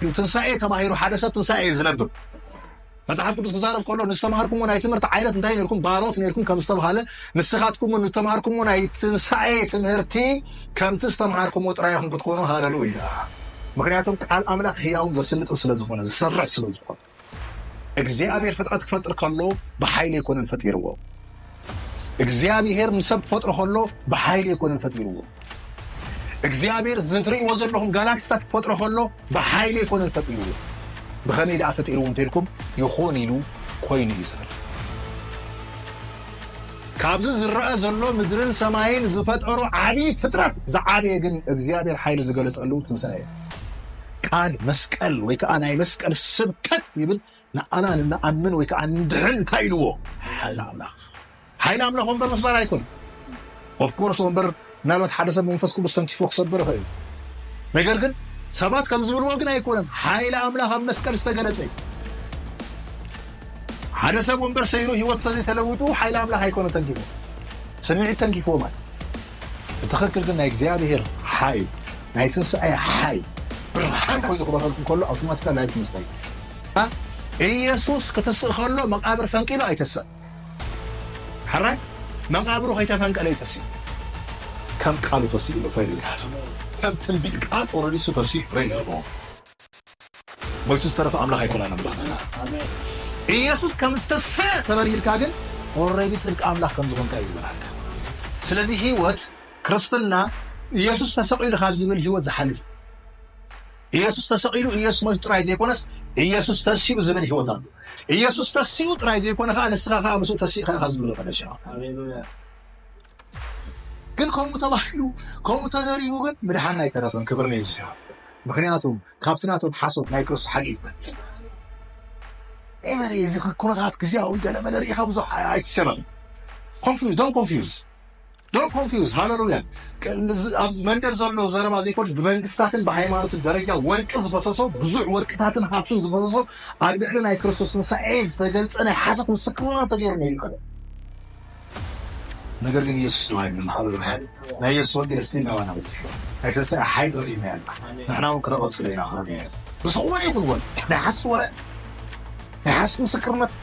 تنسائي تماهيرو حدث تنسائي زنبر متحف قدس تزارب كله نستمهركم وناي تمرت عائلة انتهي نركم باروت نركم كم استمهاله نسخاتكم ونستمهركم وناي تنسائي تمهرتي كم تستمهركم وترايهم بتكونوا هاللويا مكنياتهم قال أملاك هياهم زسلت أسلزقون زسرع سلزقون እግዚአብሔር ፍጥረት ክፈጥር ከሎ በኃይል ይኮነን ፈጢርዎ እግዚአብሔር ምሰብ ፈጥሮ ከሎ በኃይል ይኮነን ፈጢርዎ እግዚአብሔር ዝንትሪዎ ዘለኹም ጋላክሲታት ፈጥሮ ከሎ በኃይል ይኮነን ፈጢርዎ በኸመይ ደኣ ፈጢርዎ እንተልኩም ይኾን ኢሉ ኮይኑ ይስር ካብዚ ዝረአ ዘሎ ምድርን ሰማይን ዝፈጠሩ ዓብይ ፍጥረት ዝዓበየ ግን እግዚአብሔር ኃይል ዝገለጸሉ ትንሣኤ ቃል መስቀል ወይ ከዓ ናይ መስቀል ስብከት ይብል نأنا نأمن ويكأندهن كايلو حيل أملاك ومبر مصبر هيكون of course ومبر نالوت حدثة منفسكم بستنكي فوق صبر هاي ما يقولن سبات كم زبر وقنا يكون حيل أملاك هم مسكال استجلسي حدثة منبر سيرو هو التزي تلوتو حيل أملاك هيكون تنكيفو سمعي تنكيفو مات تخكر قلنا إجزاء هير حي ما يتنسى أي حي برهان كله أوتوماتيكا لايف مستقيم ها ኢየሱስ ከተሰቀለ መቃብር ፈንቅሎ አይተሰ حرك مقابره هيتفنقل يتسي كم قالوا تسي فريز تم بالقال اوريدي سوتسي فريز مويتس طرف املاح هيكون انا بالله امين ኢየሱስ ከምስተሰ ተበሪልካ ግን ኦሬዲ ጽድቅ አምላክ ከምዝሆንካ ይብላል ስለዚህ ህይወት ክርስትና ኢየሱስ ተሰቅሎ ካብ ዝብል ህይወት ዝሐልፍ ኢየሱስ ተሰቅሎ ኢየሱስ ሞት ጥራይ ዘይኮነስ ኢየሱስ ተሲቡ ዝብል ህይወት አለ ኢየሱስ ተሲቡ ጥራይ ዘይኮነ ንስኻ ካምሱ ተሲኻ ዝብል ፈለሻ ሃሌሉያ ግን ኮሙ ተባሂሉ ኮሙ ተዘሪቡ ግን ምድሓና ይተረፈን ክብር ነይስ ምክንያቱም ካብትናቶም ሓሶት ናይ ክርስቶስ ሓቂት ኤቨሪ እዚ ኮነታት ግዜያዊ ገለ መለሪኻ ብዙሕ አይትሸረም don't confuse ሃሌሉያ ኣብዚ መንደር ዘሎ ዘረባ ዘይኮን ብመንግስታትን በሃይማኖትን ደረጃ ወርቂ ዝፈሰሶ ብዙሕ ወርቅታትን ሃብትን ዝፈሰሶ ኣብ ልዕሊ ናይ ክርስቶስ ትንሳኤ ዝተገልጸ ናይ ሓሶት ምስክርነት ተገይሩ ነይሩ ነገር ግን ኢየሱስ ነው አይደለም ሃሌሉያ ናይ ኢየሱስ ወንጌል እስቲና ዋና በዚህ ናይ ትንሳኤ ሓይል ርኢና ያለ ንሕና እውን ክረኦት ስለና ሃሌሉያ ብዝኾነ ይኹን ወን ናይ ሓሶት ወረ ናይ ሓሶት ምስክርነት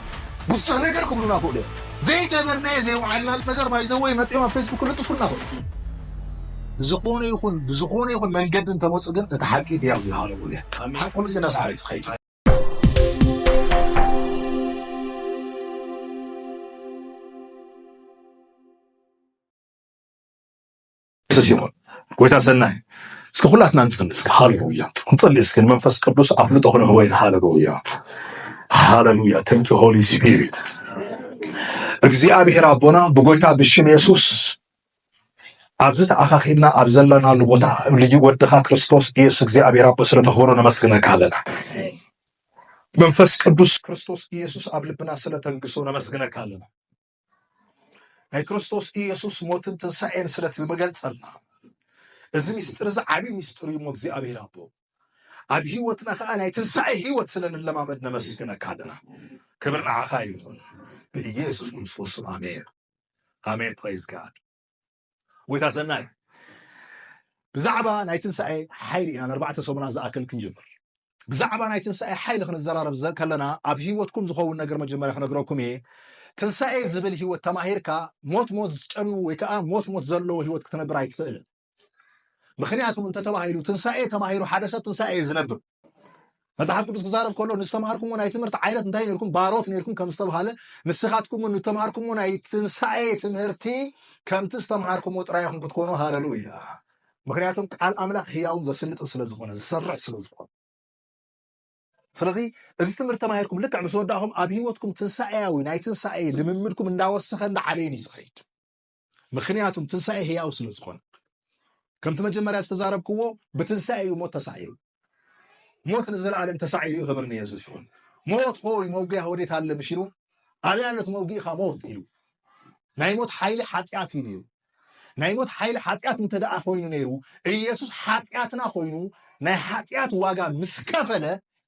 ብዙሕ ነገር ክብሉና ክእሉ زي جبرنا زي وعلنا النجار ما يزوي ما تيجي فيسبوك كله تفرنا هو بزخوني يكون من جد أنت موت صدق تتحكي دي أو يهاله ولا حكون زي ناس عارف خير سيمون قويت سنة سكولاتنا نسكن حاله ويا نصلي سكن منفس قبلس أفلته هنا هو حاله ويا هاللويا thank you Holy Spirit እግዚአብሔር አቦና በጎይታ ብሽም ኢየሱስ አብዝተ አኻኺና አብዘለና ለቦታ ልጅ ወደኻ ክርስቶስ ኢየሱስ እግዚአብሔር አቦ ስለተሆነ ነመስግነካለና መንፈስ ቅዱስ ክርስቶስ ኢየሱስ አብልብና ስለተንግሶ ነመስግነካለና አይ ክርስቶስ ኢየሱስ ሞትን ትንሣኤን ስለተመገልጸልና እዚ ምስጢር ዓቢ ምስጢር ይሞ እግዚአብሔር አቦ ኣብ ህይወትና ከአናይ ትንሣኤ ህይወት ስለንለማመድ ነመስግነካለና ክብርና ዓኻይ ኢየሱስ ክርስቶስ አሜን አሜን praise God ወታሰናይ ብዛዕባ ናይ ትንሣኤ ሓይሊ ኢና ኣርባዕተ ሰሙና ዝኣክል ክንጅምር ብዛዕባ ናይ ትንሣኤ ሓይሊ ክንዘራረብ ከለና ኣብ ህይወትኩም ዝኸውን ነገር መጀመርያ ክነግረኩም እየ ትንሣኤ ዝብል ህይወት ተማሂርካ ሞት ዝጨኑ ወይ ከዓ ሞት ዘለዎ ህይወት ክትነብር ኣይትኽእልን ምክንያቱም እንተተባሂሉ ትንሣኤ ተማሂሩ ሓደ ሰብ ትንሣኤ ዝነብር መጽሐፍ ቅዱስ ክዛረብ ከሎ ንስተማሃርኩም ናይ ትምህርቲ ዓይነት እንታይ ነርኩም ባሮት ነርኩም ከም ዝተባሃለ ንስኻትኩም ንተማሃርኩም ናይ ትንሣኤ ትምህርቲ ከምቲ ዝተማሃርኩም ጥራይኩም ክትኮኑ ሃሌሉያ ምክንያቱም ቃል ኣምላክ ህያውን ዘስልጥ ስለዝኾነ ዝሰርዕ ስለዝኾነ ስለዚ እዚ ትምህርቲ ተማሂርኩም ልክዕ ምስ ወዳእኹም ኣብ ህይወትኩም ትንሣኤያዊ ናይ ትንሣኤ ልምምድኩም እንዳወሰኸ እንዳዓበየን እዩ ዝኸይድ ምክንያቱም ትንሣኤ ህያው ስለዝኾነ ከምቲ መጀመርያ ዝተዛረብክዎ ብትንሣኤ እዩ ሞት ተሳዒሩ ሞት ንዘለዓለም ተሳዒሩ ይኸብርኒ ኢየሱስ ይሁን ሞት ሆይ መውጊያ ወዴት አለ ምሽሩ ኣብያለት መውጊእኻ ሞት ኢሉ ናይ ሞት ሓይሊ ሓጢኣት እዩ ነይሩ ናይ ሞት ሓይሊ ሓጢኣት እንተደኣ ኮይኑ ነይሩ ኢየሱስ ሓጢኣትና ኮይኑ ናይ ሓጢኣት ዋጋ ምስ ከፈለ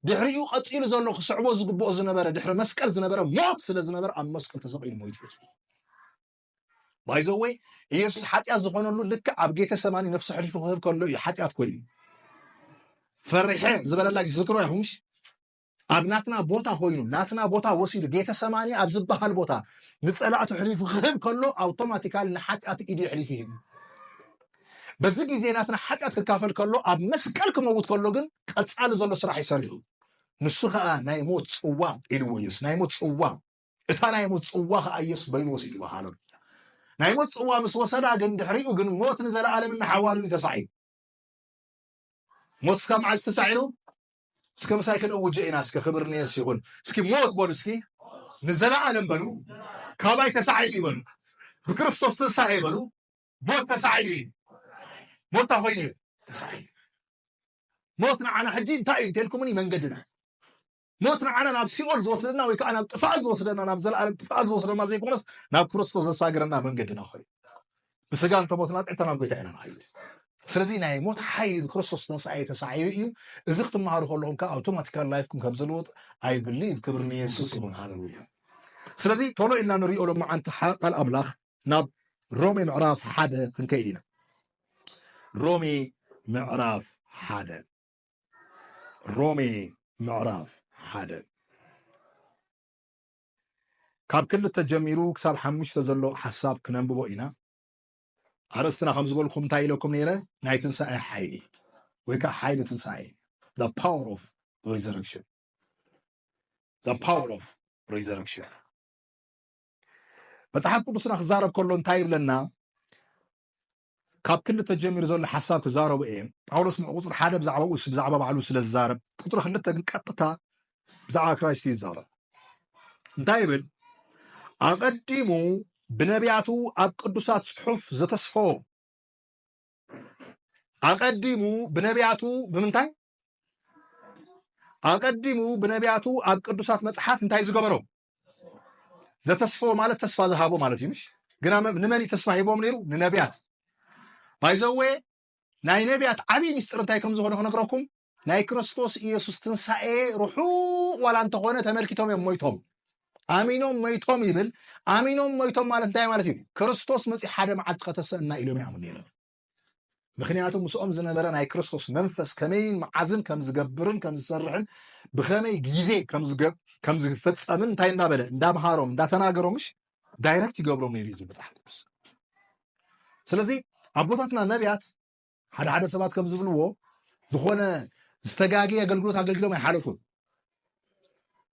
ድሕሪኡ ቀፂሉ ዘሎ ክስዕቦ ዝግብኦ ዝነበረ ድሕሪ መስቀል ዝነበረ ሞት ስለ ዝነበረ ኣብ መስቀል ተሰቂሉ ሞት እዩ ባይ ዘ ወይ ኢየሱስ ሓጢኣት ዝኾነሉ ልክዕ ኣብ ጌተ ሰማኒ ነፍሲ ሕሊፉ ክህብ ከሎ እዩ ሓጢኣት ኮይኑ فرحة زبالة ذكروا يهمش أبناتنا بوتا خوينو ناتنا بوتا وسيل جيت سماني أبزبها البوتا نتسألات حليف غير كله أوتوماتيكال نحات إيدي حليفهم بس زيناتنا حتى أتكافل كله أب مسكالكم موت كله جن أتسأل زول صراحة يسأله نسخة نايموت صوا إلويس نايموت صوا إتا نايموت صوا أيس بين وسيل وحاله نايموت صوا مس وسدا جن دحريو جن موت نزل عالم من حوالي تسعين موت كم عايز تسعينه سكم سايكل أول جاي ناس كخبر ناس يقول سكي موت بقول سكي نزل عالم بنو كاباي تسعين بنو بكريستوس تسعين بنو موت تسعين موت هويني تسعين موتنا على حجين تاين تلكمني من قدنا موتنا على ناب سيول وصلنا ويكأنا تفاز وصلنا ناب زل على تفاز وصلنا ما زي كونس ناب كريستوس الساجرنا من قدنا خير بس قال أنت موتنا أنت ناب قدنا خير سلزينا يموت حي كريستوس نصعي تسعيري إذا اختم معه كلهم كأوتوماتيكال لايفكم كبزلوت I believe كبرني يسوع من هالويا سلزي تولو إلا نري أولو مع أنت حق الأبلغ ناب رومي معراف حدا كنكيدنا رومي معراف حدا رومي معراف حدا كاب كل التجميرو كساب حمش تزلو حساب كننبو إنا أرستنا خمس بولكم تايلوكم نيرة نايتن ساعة حيلي ويكا حيلي تنساعي the power of resurrection the power of resurrection متحف قدسنا خزارب كلون تايب لنا كاب كل التجمير زول حساب كزارب إيه باولوس قطر حدا بزعبه وش بزعبه بعلو سل الزارب قطر خلتها نقطتها بزعبه كرايستي الزارب تايبل أقدموا بنبياتو أب قدسات صحف زتصفو أقدموا بنبياتو بمنتاي أقدموا بنبياتو أب قدسات مصحف انتاي زقبرو زتصفو مالت تصفى ذهبو مالت يمش قنام نماني تصفى هيبوم نيرو ننبيات بايزوه ناي نبيات عبي مستر انتاي كم زهونه نقراكم ناي كريستوس إيسوس تنسائي روحو ولا انتقونه تمركتهم يمويتهم آمينهم ميتهم يبل آمينهم ميتهم مالت داي مالتي كريستوس مسي حدا معد قتسنا إلهم يعمل نيرو مخنياتهم مسؤوم زنبرا ناي كريستوس منفس كمين معزن كم زقبرن كم زسرحن بخمي جيزي كم زفتس أمن تاين نابله ندام هاروم دا تناقرو مش دايركت يقبرون يريزو بتحدث سلازي أبوتاتنا النبيات حدا سبات كم زبلوه زخونه استقاقية قلقلو ما يحالفون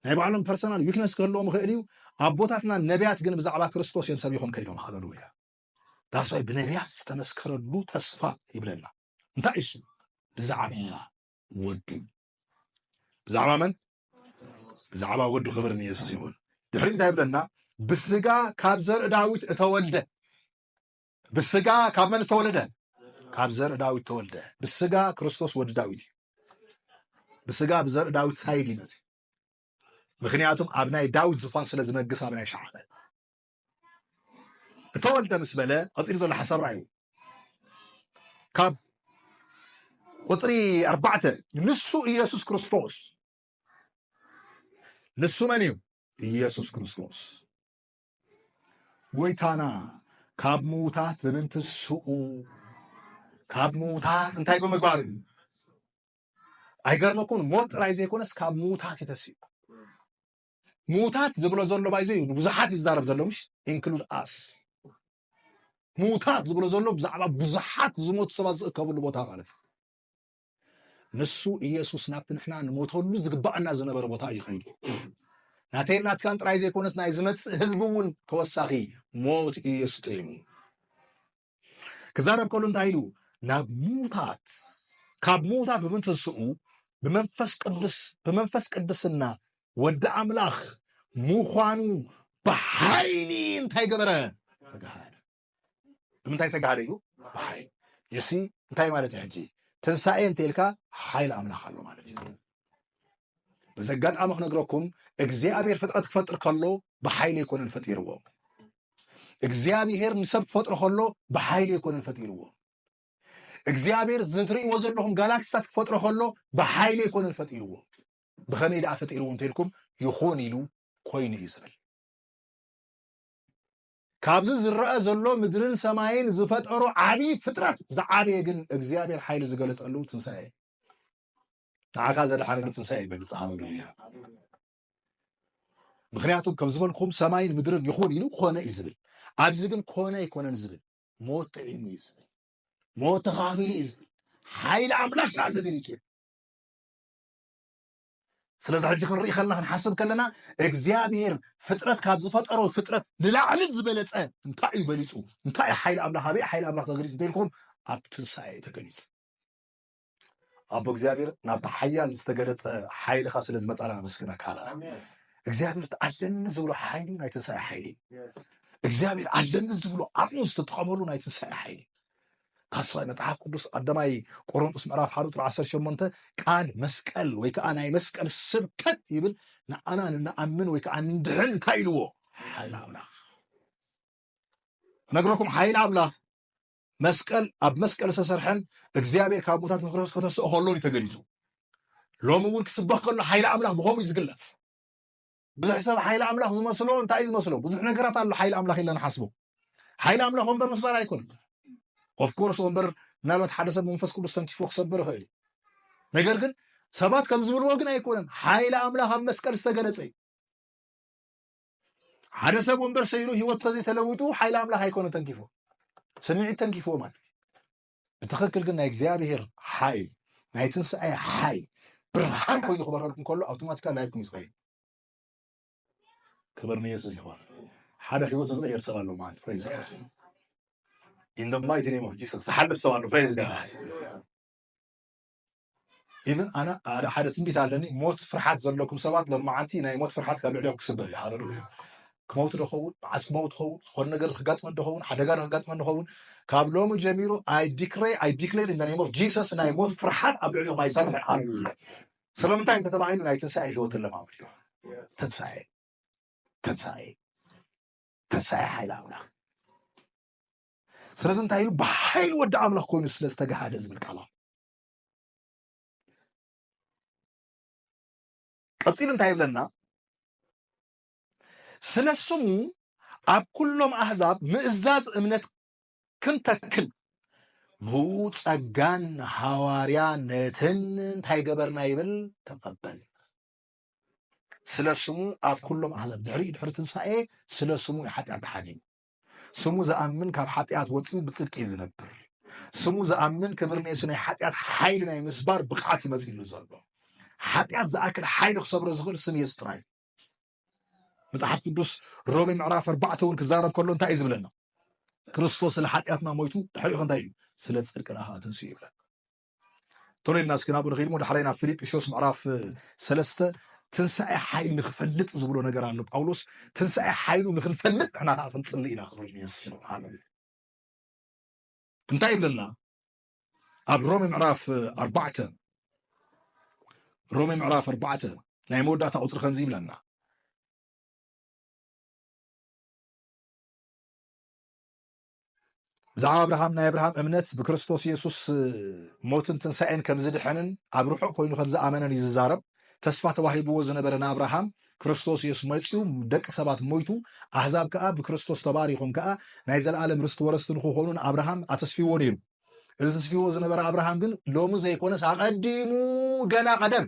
نايبو عالم برسنال ويكنس كرلو مخيريو أبوتاتنا النبيات قن بزعبا كريستوس يمسابيهم كيلهم هاللويا داسوي بنبيات استمسكر له تصفى يبلنا انت ايش بزعبا ودو بزعبا من بزعبا ودو خبرني يسوس يقول دحرين دا يبلنا بسقا كابزر داويت اتولده بسقا كاب من اتولده كابزر داويت تولده بسقا كريستوس ود داويت بسقا بزر داويت سايدي نسي مخنياتهم ابناي داويت زفان سلازم نقص ابناي شعبه تولد مسبله أطير زول حسب رأيه كاب وطري أربعة نسو يسوع كريستوس نسو منيو يسوع كريستوس ويتانا كاب موتات بمنت السوء كاب موتات انتاي بمقبار أيقر نكون موت رايزي يكونس كاب موتات يتسيب موتات زبلو زولو بايزي بزحات يزدارب زولو مش include us موتات زبلو زولو بزعبا بزحات زموت سباز كابلو بوتا مالت نسو إيسوس نابت نحنا نموتولو زقبقنا زنبر بوتا يخيدو ناتين ناتكان ترايز يكونس نايزمت هزبون كوساقي موت إيستيمو كزارب كولون دايلو ناب موتات كاب موتات بمنتسقو بمنفس قدسنا ود أملاخ موخوانو بحيني انتاي قبرا بمنتاي تقهاريو بحين يسي انتاي مالتي حجي تنسائي انتيلكا حيل أملاخ الله مالتي بزقات عمق نقرأكم اجزيابير فترة فترة كله بحيل يكون الفتير هو اجزيابير نسب فترة كله بحيل يكون الفتير هو اجزيابير زدري وزن لهم جالاكسات فترة كله بحيل يكون الفتير هو بخميل أفتير وانتيلكم يخوني له كوين إسرائيل كابز الرأى زلوا مدرن سماين زفت أرو عبي فترة زعابي جن اجزيابير حيل زجلت قالوا تنساه ንዓኻ ዘድሓነሉ ትንሣኤ ይበልፅ ሃሌሉያ ምክንያቱም ከም ዝበልኩም ሰማይን ምድርን ይኹን ኢሉ ኮነ እዩ ዝብል ኣብዚ ግን ኮነ ኣይኮነን ዝብል ሞት ጥዒሙ እዩ ዝብል ሞት ተኻፊሉ እዩ ዝብል ሓይሊ ኣምላኽ ከዓ ተገሊፁ ስለዚ ሕጂ ክንርኢ ከለና ክንሓስብ ከለና እግዚኣብሔር ፍጥረት ካብ ዝፈጠሮ ፍጥረት ንላዕሊ ዝበለፀ እንታይ እዩ በሊፁ እንታይ ሓይሊ ኣምላኽ ኣበይ ሓይሊ ኣምላኽ ተገሊፁ እንተኢልኩም ኣብ ትንሣኤ ተገሊፁ ኣቦ እግዚኣብሔር ናብቲ ሓያል ዝተገለፀ ሓይልኻ ስለ ዝመፃና ነመስግነካ ኣለና እግዚኣብሔር ኣለኒ ዝብሎ ሓይሊ ናይ ትንሣኤ ሓይሊ እግዚኣብሔር ኣለኒ ዝብሎ ዓቕሙ ዝተጠቐመሉ ናይ ትንሣኤ ሓይሊ ካስዋይ መጽሓፍ ቅዱስ ቀዳማይ ቆሮንጦስ ምዕራፍ 1:18 ቃል መስቀል ወይ ከዓ ናይ መስቀል ስብከት ይብል ንኣና ንኣምን ወይ ከዓ ንድሕን እንታይ ኢልዎ ሓይሊ ኣምላኽ ነግረኩም ሓይሊ ኣምላኽ መስቀል ኣብ መስቀል ዝተሰርሐን እግዚኣብሔር ካብ ሙታት ንክረስ ከተስኦ ከሎን ተገሊፁ ሎሚ እውን ክስበኽ ከሎ ሓይሊ ኣምላኽ ብኸምኡ ዝግለጽ ብዙሕ ሰብ ሓይሊ ኣምላኽ ዝመስሎ እንታይ እዩ ዝመስሎ ብዙሕ ነገራት ኣሎ ሓይሊ ኣምላኽ ኢልና ንሓስቦ ሓይሊ ኣምላኽ ወንበር ምስባር ኣይኮነን ኦፍኮርስ ወንበር ምናልባት ሓደ ሰብ መንፈስ ቅዱስ ተንኪፎ ክሰብር ይኽእል ነገር ግን ሰባት ከም ዝብልዎ ግን ኣይኮነን ሓይሊ ኣምላኽ ኣብ መስቀል ዝተገለጸ እዩ ሓደ ሰብ ወንበር ሰይሩ ሂወት ተዘይተለዊጡ ሓይሊ ኣምላኽ ኣይኮነን ተንኪፎ ስምዒት ተንኪፎ ማለት ብትኽክል ግን ናይ እግዚኣብሔር ሓይል ናይ ትንሣኤ ሓይል ብርሃን ኮይኑ ክበረልኩም ከሎ ኣውቶማቲካ ላይፍኩም ይስቀይር ክብር ንየሱስ ይኹን ሓደ ሂወት ዝቀየር ሰብ ኣሎ ማለት ፕሬዝ in the mighty name of Jesus ዝሓልፍ ሰብ ኣሎ ፕሬዝ ጋድ ኢቨን ኣነ ሓደ ትንቢት ኣለኒ ሞት ፍርሓት ዘለኩም ሰባት ለማዓንቲ ናይ ሞት ፍርሓት ካብ ልዕሊኦም ክስበ እዩ ሃሌሉያ ክመውት ደኸውን ዓስ ክመውት ኸውን ዝኾነ ነገር ክጋጥመ ደኸውን ሓደጋ ክጋጥመ ደኸውን ካብ ሎሚ ጀሚሩ ኣይ ዲክሌር in the name of Jesus ናይ ሞት ፍርሓት ኣብ ልዕሊኦም ኣይሰርሕን ሃሌሉያ ስለምንታይ እንተተባሂሉ ናይ ትንሣኤ ሂወት ለማመድ እዩ ትንሣኤ ሓይሊ ኣምላኽ ስለዚ እንታይ ኢሉ ብሓይሊ ወዲ ኣምላኽ ኮይኑ ስለ ዝተጋሃደ ዝብል ቃል ቀፂሉ እንታይ ይብለና ስለ ስሙ ኣብ ኩሎም ኣሕዛብ ምእዛዝ እምነት ክንተክል ብጸጋን ሐዋርያነትን እንታይ ገበርና ይብል ተቀበል ስለ ስሙ ኣብ ኩሎም ኣሕዛብ ድሕሪ ትንሣኤ ስለ ስሙ የሓጢኣት ተሓዲሙ ስሙ ዝኣምን ካብ ሓጢኣት ወፂኡ ብጽድቂ ዝነብር ስሙ ዝኣምን ክብር ንየሱ ናይ ሓጢኣት ሓይሊ ናይ ምስባር ብቕዓት ይመጽኢሉ ዘሎ ሓጢኣት ዝኣክል ሓይሊ ክሰብሮ ዝኽእል ስም የሱስ ጥራይ መጽሓፍ ቅዱስ ሮሜ ምዕራፍ 4 እውን ክዛረብ ከሎ እንታይ እዩ ዝብለና ክርስቶስ ስለ ሓጢኣትና ሞይቱ ድሕሪኡ እንታይ እዩ ስለ ጽድቅና ኸ ተንሥኡ ይብለና ቶሎ ኢልና እስኪ ናብኡ ንኸይድ ሞ ዳሕራይ ናብ ፊልጵስዩስ ምዕራፍ 3 ትንሣኤ ሓይሊ ንኽፈልጥ ዝብሎ ነገር ኣሎ ጳውሎስ ትንሣኤ ሓይሉ ንኽንፈልጥ ንሕና ከዓ ክንጽልእ ኢና ክብር ንየሱስ እንታይ ይብለና ኣብ ሮሜ ምዕራፍ 4 ናይ መወዳእታ ቁፅሪ ከምዚ ይብለና ብዛዕባ አብርሃም ናይ አብርሃም እምነት ብክርስቶስ ኢየሱስ ሞትን ትንሣኤን ከም ዝድሕንን ኣብ ርሑቕ ኮይኑ ከም ዝኣመነን ይዛረብ ተስፋ ተዋሂብዎ ዝነበረ ንኣብርሃም ክርስቶስ ኢየሱስ መፂኡ ደቂ ሰባት ሞይቱ ኣሕዛብ ከዓ ብክርስቶስ ተባሪኾም ከዓ ናይ ዘለኣለም ርስቲ ወረስቲ ንክኾኑ ንኣብርሃም ኣተስፊዎ ነይሩ እዚ ተስፊዎ ዝነበረ ኣብርሃም ግን ሎሚ ዘይኮነስ ኣቐዲሙ ገና ቀደም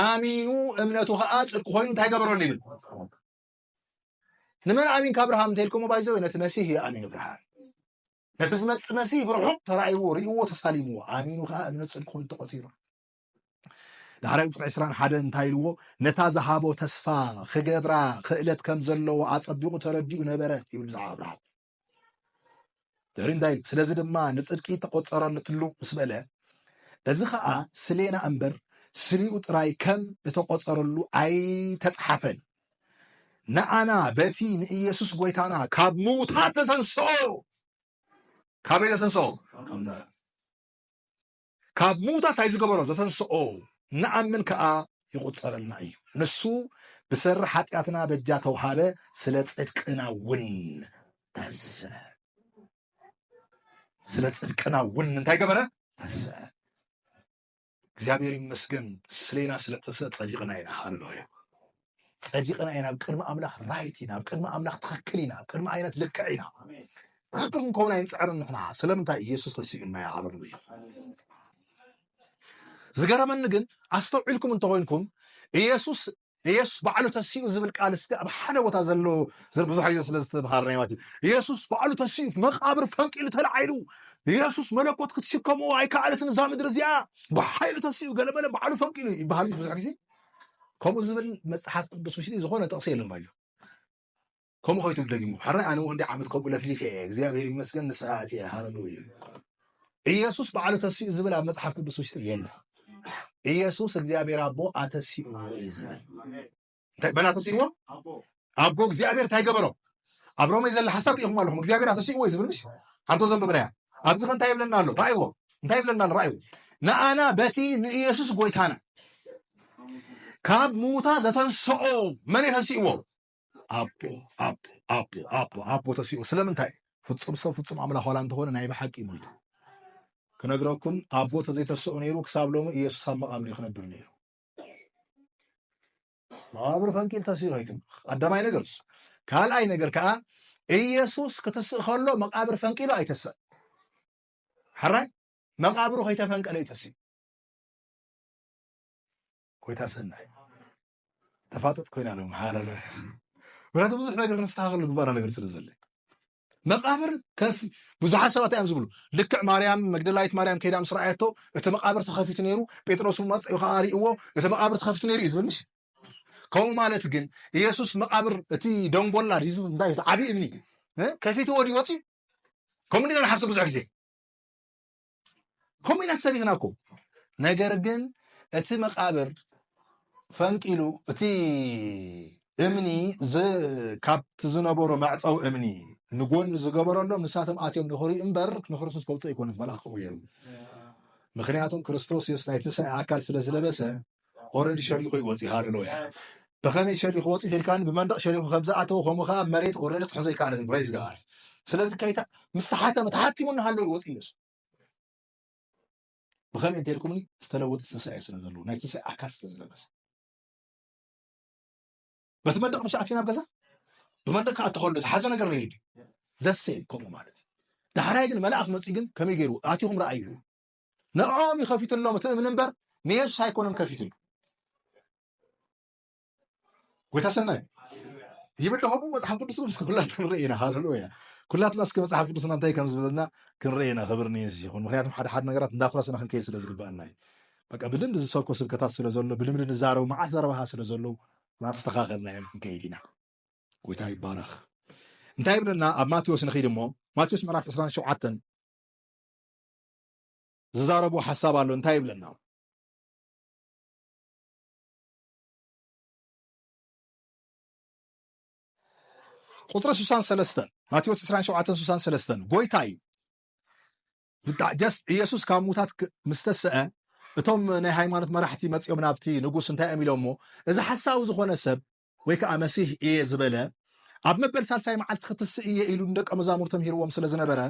ኣሚኑ እምነቱ ከዓ ጽድቂ ኮይኑ እንታይ ገበረሉ ይብል ንመን ኣሚን ከኣብርሃም እንተኢልኩሞ ባይዘው ነቲ መሲሕ ይኣሚን ኣብርሃም ነቲ ዝመፅእ መሲሕ ብርሑቕ ተራእይዎ ርእይዎ ተሳሊምዎ ኣሚኑ ከዓ እምነት ጽድቂ ኮይኑ ተቆፂሩ ዳሕራይ ቁፅሪ 21 እንታይ ኢልዎ ነታ ዝሃቦ ተስፋ ክገብራ ክእለት ከም ዘለዎ ኣጸቢቑ ተረዲኡ ነበረ ይብል ብዛዕባ ኣብርሃም ድሕሪ እንታይ ስለዚ ድማ ንጽድቂ ተቆፀረለትሉ ምስ በለ እዚ ከዓ ስሌና እምበር ስሪኡ ጥራይ ከም እተቆፀረሉ ኣይተፅሓፈን ንኣና በቲ ንኢየሱስ ጎይታና ካብ ምውታት ተሰንስኦ ካበይ ተሰንስኦ ካብ ምውታት ኣይዝገበሮ ዘተንስኦ ንኣምን ከዓ ይቁፀረልና እዩ ንሱ ብሰሪ ሓጢኣትና በጃ ተውሃበ ስለ ጽድቅና እውን ተስዐ ስለ ጽድቅና እውን እንታይ ገበረ ተስዐ እግዚአብሔር ይመስገን ስለና ስለተሰጠ ጸዲቅና ኢና ሃሌሉያ ጸዲቅና ኢና ቅድመ አምላክ ራይት ኢና ቅድመ አምላክ ትክክል ኢና ቅድመ አይነት ልክዕ ኢና አቅም ኮና ይንጽዕርን ንሕና ስለምንታይ ኢየሱስ ተሲኡና ያ ሃሌሉያ ዝገረመን ግን أستوعبكم أنتوا وينكم يسوس بعلو تسيء زبل قالس أب حدا وتزلوا زل بزح حاجة سلسلة بحرنا واتي يسوس بعلو تسيء في مقابر فانك اللي تلعيلو يسوس ملكوت كتشكموا أي كعلة نظام درزيا بحيل تسيء قال بلا بعلو فانك اللي بحال بزح حاجة كم زبل متحف بس وش دي زخونة تأصيل المايزة كم خويتم تلاقيهم حرنا أنا وعندي عمد قبول في فيك زي أبي مسكن ساعتي هاللويا يسوس بعلو تسيء زبل متحف بس وش دي ኢየሱስ እግዚአብሔር አቦ አተሲኡ ይዘል በና ተሲኡ አቦ እግዚአብሔር ታይገበሮ አብሮም ይዘል ሐሳብ ይሁን ማለሁም እግዚአብሔር አተሲኡ ይዘብልሽ አንተ ዘንብ ብለያ አብዝ ከንታ ይብለናል ራእዩ እንታይ ይብለናል ራእዩ ናአና በቲ ኢየሱስ ጎይታና ካብ ሙታ ዘተንስኦ ማን ተሲኡ አቦ ተሲኡ ስለምንታይ ፍጹም ሰው ፍጹም አምላክ ሆላ እንደሆነ ናይ በሐቂ ሞይቱ كنقرأكم أبوت زي تسونيرو كسابلهم يسوع سامع أمري خنبر نيرو ما أمر فانكيل تسير هيتم قدام أي نجرس كهال أي نجر كأ يسوع كتسر خلوا مقابر فانكيل أي تسر حرّ مقابره هيت فانك أي تسر كوي تسرنا تفاتت كوي نالهم حالا ولا تبص نجر نستغل ببارا نجر سلزلة مقابر كيف بزحات سوات أيام زبلو لك مريم مجدلايت مريم كيدا مسرعته إنت مقابر تخافت نيرو بيتروس ومات يخاري هو إنت مقابر تخافت نيرو إزبل مش كم مالت جن يسوع مقابر تي دون بولا ريزو دايت عبي ابني كيف توري واتي كم من الحسب زعك زي كم من السرير ناكو نجر جن إنت مقابر فانكيلو تي امني ز كابت زنابورو معص او امني نقول زغبرلو مساتم اتيم نخوري امبر نخرسس كولص يكون ملاخو يم مخنياتهم كريستوس يسنايتس اكل سلازلبسه اوريدي شريخو يوصي هاللويا بخمي شريخو وصي تلكان بمندق شريخو خبزاتو خمخا مريت اوريدي تحزي كان بريد قال سلازي كايتا مستحاته متحكمون هالو يوصيش بخمي تلكم استلوت تسعي سلازلو نايتس اكل سلازلبسه بتمندق مش عارفين أبغى بمندق أتخلص حزن أقرر يجي زسين كم مالتي ده حراج الملاك متيجن كم يجروا أعطيهم رأيه نعم يخافيت الله مثلا من نبر ميش سايكون مكافيتين وتسنى يبدو هم بس حنقول بس كلها كنرينا هذا لويا كلها الناس كم صاحب بس ننتهي كم زبدنا كنرينا خبرني يزيخون مخنياتهم حد نقرات ندافع سنة خن كيس لازم بقى بقى بلند السوق وسب كتاس لزلوا بلمن الزارو مع زارو هاس لزلوا ما استخاخنا يمكن كيدنا ويتاي بارخ انتهي لنا اب ماتيوس نخيد مو ماتيوس مراف 27 زاربو حساب له انتهي لنا قطر سوسان سلستن ماتيوس 27 سوسان سلستن غويتاي بتاع جست يسوس كاموتات مستسئه እቶም ናይ ሃይማኖት መራሕቲ መጽኦም ናብቲ ንጉስ እንታይ እሚሎሞ እዚ ሓሳቡ ዝኾነ ሰብ ወይ ከዓ መሲህ እየ ዝበለ ኣብ መበል ሳልሳይ መዓልቲ ክትስእ እየ ኢሉ ደቀ መዛሙርቶም ሂርዎም ስለ ዝነበረ